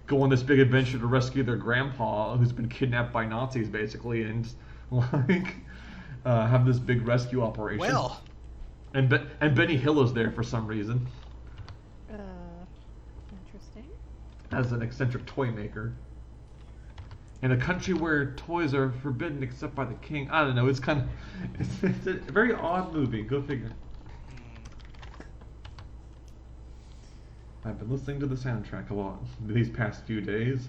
go on this big adventure to rescue their grandpa, who's been kidnapped by Nazis, basically, and like have this big rescue operation. Well, And Benny Hill is there for some reason Interesting. as an eccentric toy maker. In a country where toys are forbidden except by the king. I don't know. It's kind of it's a very odd movie. Go figure. I've been listening to the soundtrack a lot these past few days.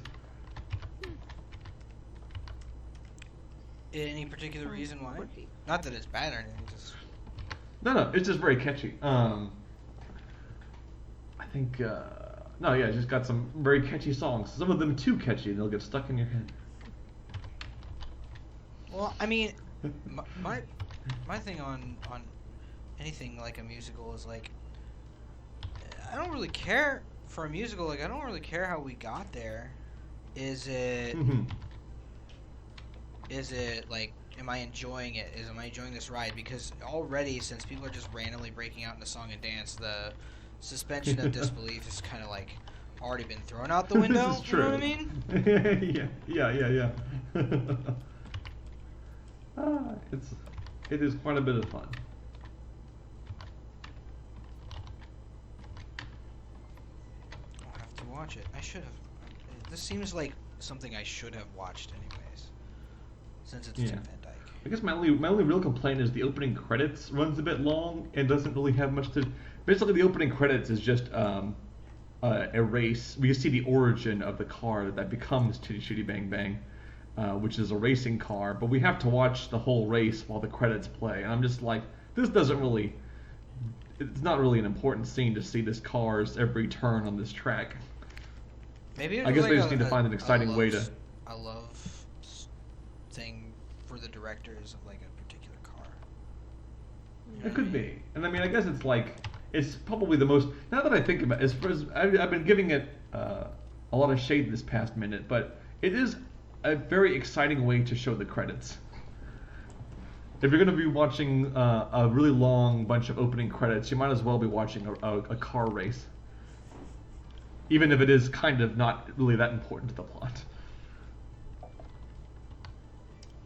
Any particular reason why? Not that it's bad or anything. Just No, it's just very catchy. I think no, yeah, it's just got some very catchy songs. Some of them too catchy, and they'll get stuck in your head. well, I mean, my thing on anything like a musical is like, I don't really care for a musical. Like, I don't really care how we got there. Is it like, am I enjoying it? Am I enjoying this ride? Because already, since people are just randomly breaking out into song and dance, the suspension of disbelief is kind of like already been thrown out the window. This is true. You know what I mean? yeah. It is quite a bit of fun. I'll have to watch it. I should have. This seems like something I should have watched anyways, since it's Dick Van Dyke. I guess my only real complaint is the opening credits runs a bit long and doesn't really have much to. Basically, the opening credits is just a race. We see the origin of the car that becomes Chitty Chitty Bang Bang, which is a racing car. But we have to watch the whole race while the credits play, and I'm just like, this doesn't really. It's not really an important scene to see this car's every turn on this track. Maybe it I was guess like they just need to find an exciting way to. A love thing for the directors of like a particular car. You know It what could I mean? be, and I mean, I guess it's like it's probably the most. Now that I think about it, I've been giving it a lot of shade this past minute, but it is a very exciting way to show the credits. If you're going to be watching a really long bunch of opening credits, you might as well be watching a car race, even if it is kind of not really that important to the plot.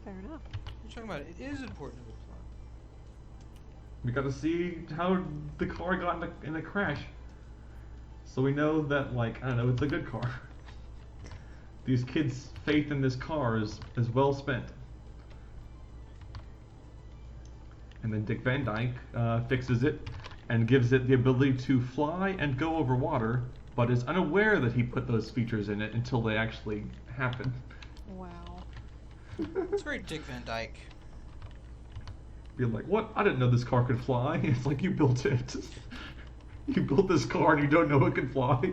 Fair enough. You're talking about it is important to the plot. We got to see how the car got in a crash, so we know that, like, I don't know, it's a good car. These kids' faith in this car is well spent. And then Dick Van Dyke fixes it and gives it the ability to fly and go over water, but is unaware that he put those features in it until they actually happen. Wow. It's very Dick Van Dyke. Be like, what? I didn't know this car could fly. It's like, you built it. You built this car and you don't know it can fly.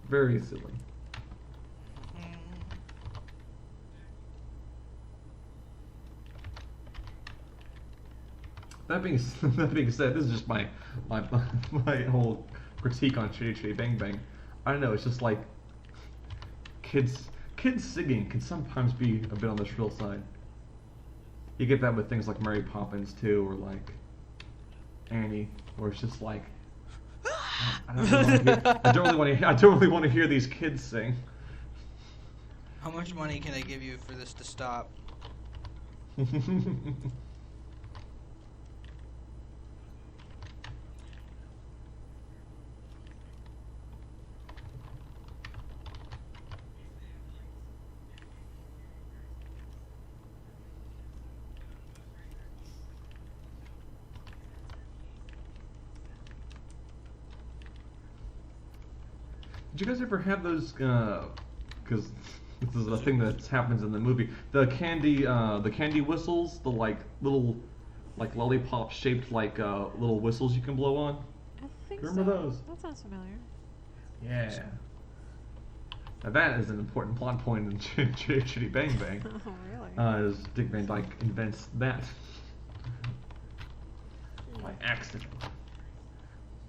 Very silly. That being said, this is just my whole critique on Chitty Chitty Bang Bang. I don't know, it's just like kids singing can sometimes be a bit on the shrill side. You get that with things like Mary Poppins too, or like Annie, where it's just like I don't really want to hear these kids sing. How much money can I give you for this to stop? Did you guys ever have those? Because this is a thing that happens in the movie. The candy whistles, the like little, like lollipop shaped like little whistles you can blow on. I think Remember so. those? That sounds familiar. Yeah. Now that is an important plot point in Chitty Chitty Bang Bang. Oh, really? As Dick Van Dyke invents that by accident.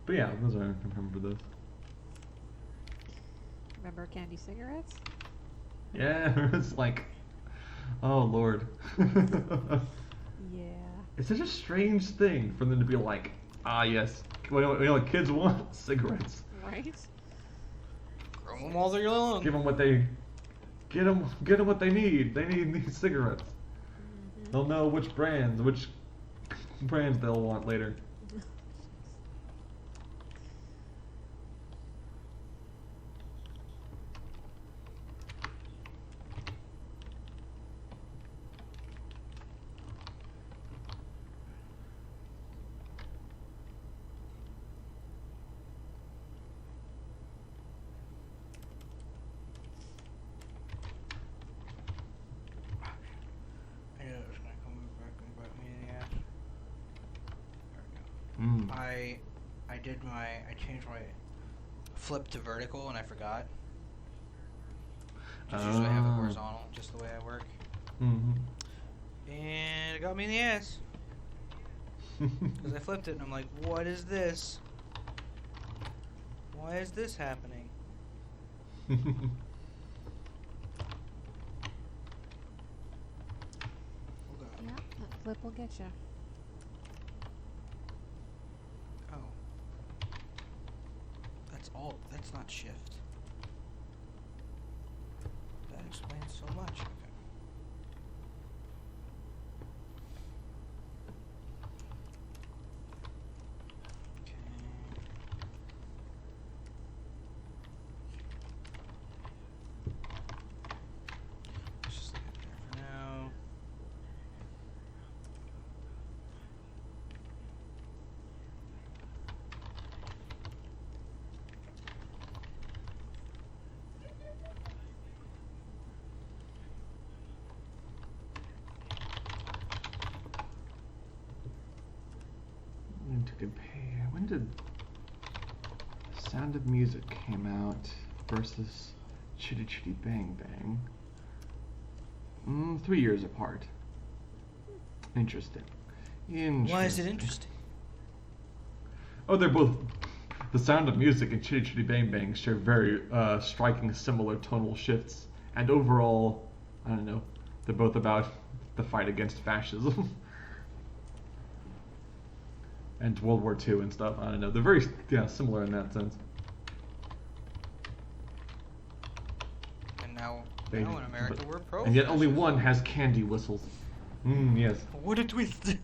But yeah, those are, I remember those. Remember candy cigarettes? Yeah, it's like, oh Lord. Yeah. It's such a strange thing for them to be like, ah yes, you know what kids want? Cigarettes. Right? Grow them while they're young. Give them what they Get them what they need. They need these cigarettes. They'll know which brands they'll want later. I knew it was gonna come back and bite me in the ass. Mm. I changed my flip to vertical and I forgot. Just usually I have it Ah. horizontal, just the way I work. Mm-hmm. And it got me in the ass. Because I flipped it and I'm like, what is this? Why is this happening? Oh god. Yeah, that flip will get you. Oh. That's alt. That's not shift. That explains so much. Okay. Okay. Let's just leave it there for now. To compare, when did Sound of Music came out versus Chitty Chitty Bang Bang? 3 years apart. Interesting. Why is it interesting? Oh, they're both. The Sound of Music and Chitty Chitty Bang Bang share very striking similar tonal shifts, and overall, I don't know, they're both about the fight against fascism. And World War II and stuff. I don't know. They're very similar in that sense. And now They- in America but- we're pro. And yet only one has candy whistles. Yes. What a twist!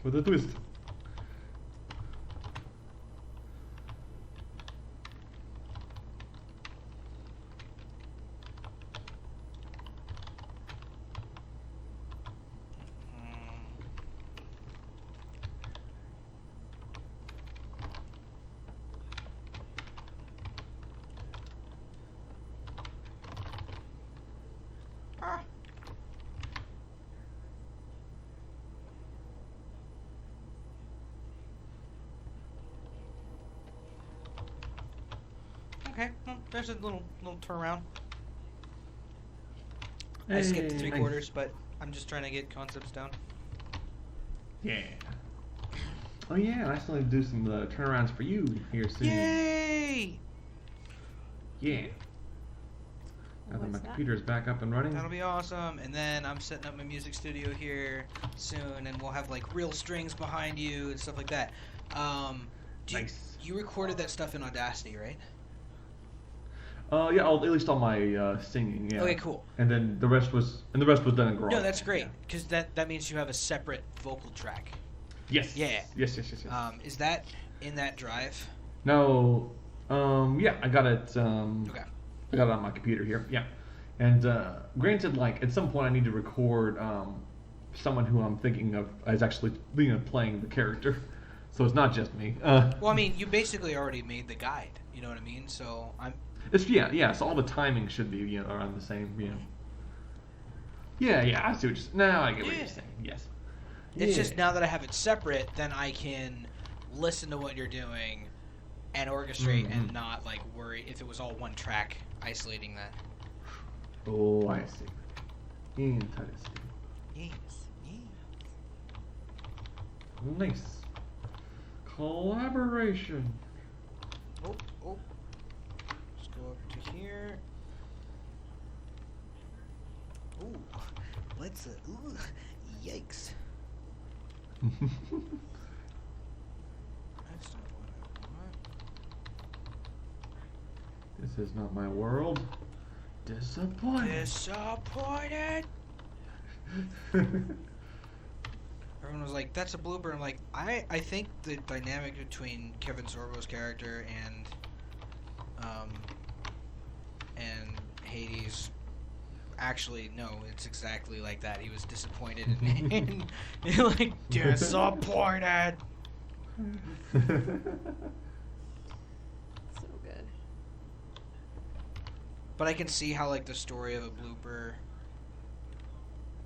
With a twist. Ah. Okay, well, there's a little turnaround. I skipped Hey, 3 nice. quarters, but I'm just trying to get concepts down. Yeah. Oh yeah, I still need to do some turnarounds for you here soon. Yay! Yeah. Now that What's my that? computer is back up and running. That'll be awesome. And then I'm setting up my music studio here soon, and we'll have like real strings behind you and stuff like that. Nice. You recorded that stuff in Audacity, right? Yeah, at least all my singing. Yeah. Okay, cool. And then the rest was done in Garage. No, that's great Yeah. because that means you have a separate vocal track. Yes. Yeah. Yes. Is that in that drive? No. Yeah, I got it. Okay. I got it on my computer here. Yeah. And granted, like at some point, I need to record someone who I'm thinking of as actually playing the character, so it's not just me. Well, I mean, you basically already made the guide. You know what I mean? So I'm. It's yeah. So all the timing should be around the same. Yeah. I see what you're. Now I get what Yeah. you're saying. Yes. It's just Yeah. now that I have it separate, then I can listen to what you're doing and orchestrate and Mhm. not like worry if it was all one track isolating that. Oh, I see. Interesting. Yes. Nice. Collaboration. Oh. Let's go over to here. Ooh. Let's. Ooh. Yikes. That's not what I want. This is not my world. Disappointed. Disappointed. Everyone was like, "That's a blooper." I'm like, I think the dynamic between Kevin Sorbo's character and Hades, actually, no, it's exactly like that. He was disappointed in like disappointed. So good. But I can see how like the story of a blooper,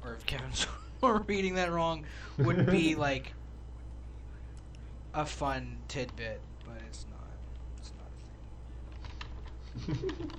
or if Kevin Sorbo reading that wrong, would be like a fun tidbit, but it's not. It's not a thing.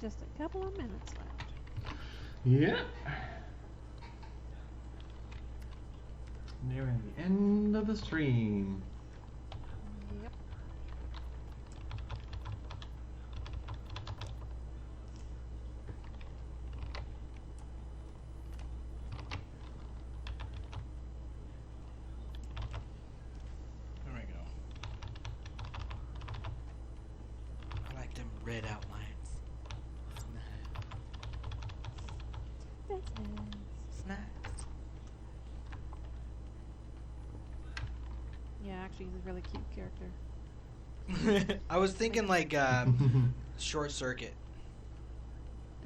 Just a couple of minutes left. Yeah. Nearing the end of the stream. Yep. There we go. I like them red outlines. That's nice. It's nice. Yeah, actually, he's a really cute character. I was thinking like Short Circuit.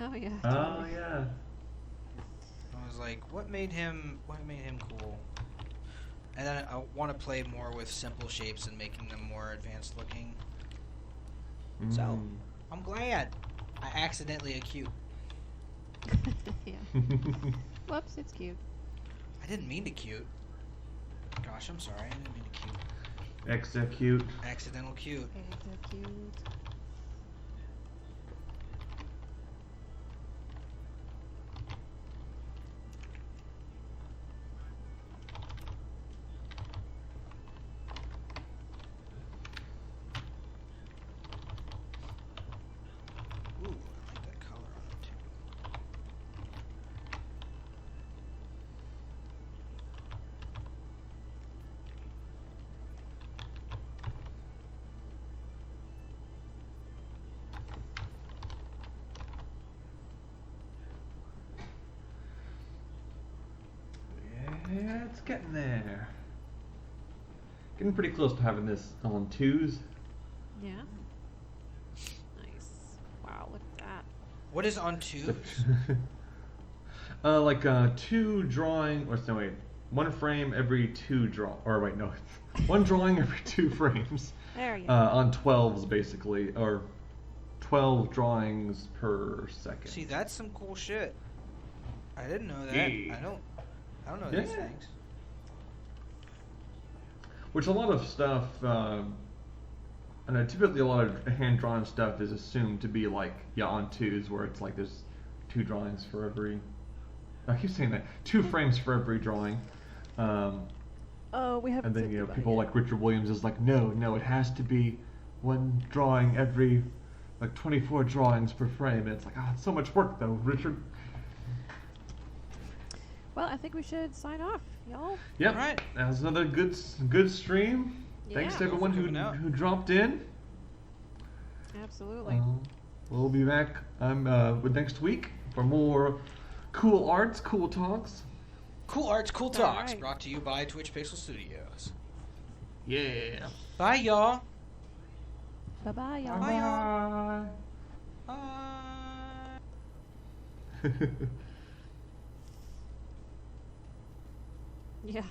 Oh yeah. Oh totally. yeah. I was like, what made him cool? And then I want to play more with simple shapes and making them more advanced looking. So, Mm. I'm glad I accidentally acute. Yeah. Whoops, it's cute. I didn't mean to cute. Gosh, I'm sorry. I didn't mean to cute. Execute. Accidental cute. It's so cute. Ooh, I like that color on it too. Yeah, it's getting there. Getting pretty close to having this on twos. Yeah. Nice. Wow, look at that. What is on two? Like two drawing, or no wait, one frame every two draw, or wait no, one drawing every two frames. There you go. On 12s basically, or 12 drawings per second. See, that's some cool shit. I didn't know that. Yeah. I don't know these Yeah. things. Which a lot of stuff, I know typically a lot of hand drawn stuff is assumed to be like, yeah, on twos, where it's like there's two drawings for every, I keep saying that, two frames for every drawing. Oh, we have. And then, you know, people like Richard Williams is like, no, it has to be one drawing every, like 24 drawings per frame. And it's like, it's so much work though, Richard. Well, I think we should sign off, y'all. Yep. Alright. That was another good stream. Thanks to Yeah. everyone Coming out. who dropped in. Absolutely. We'll be back with next week for more cool arts, cool talks. Cool Arts, Cool Talks, Alright. brought to you by Twitch Pixel Studios. Yeah. Bye, y'all. Bye bye, y'all. Bye, Bye. Bye. Yeah.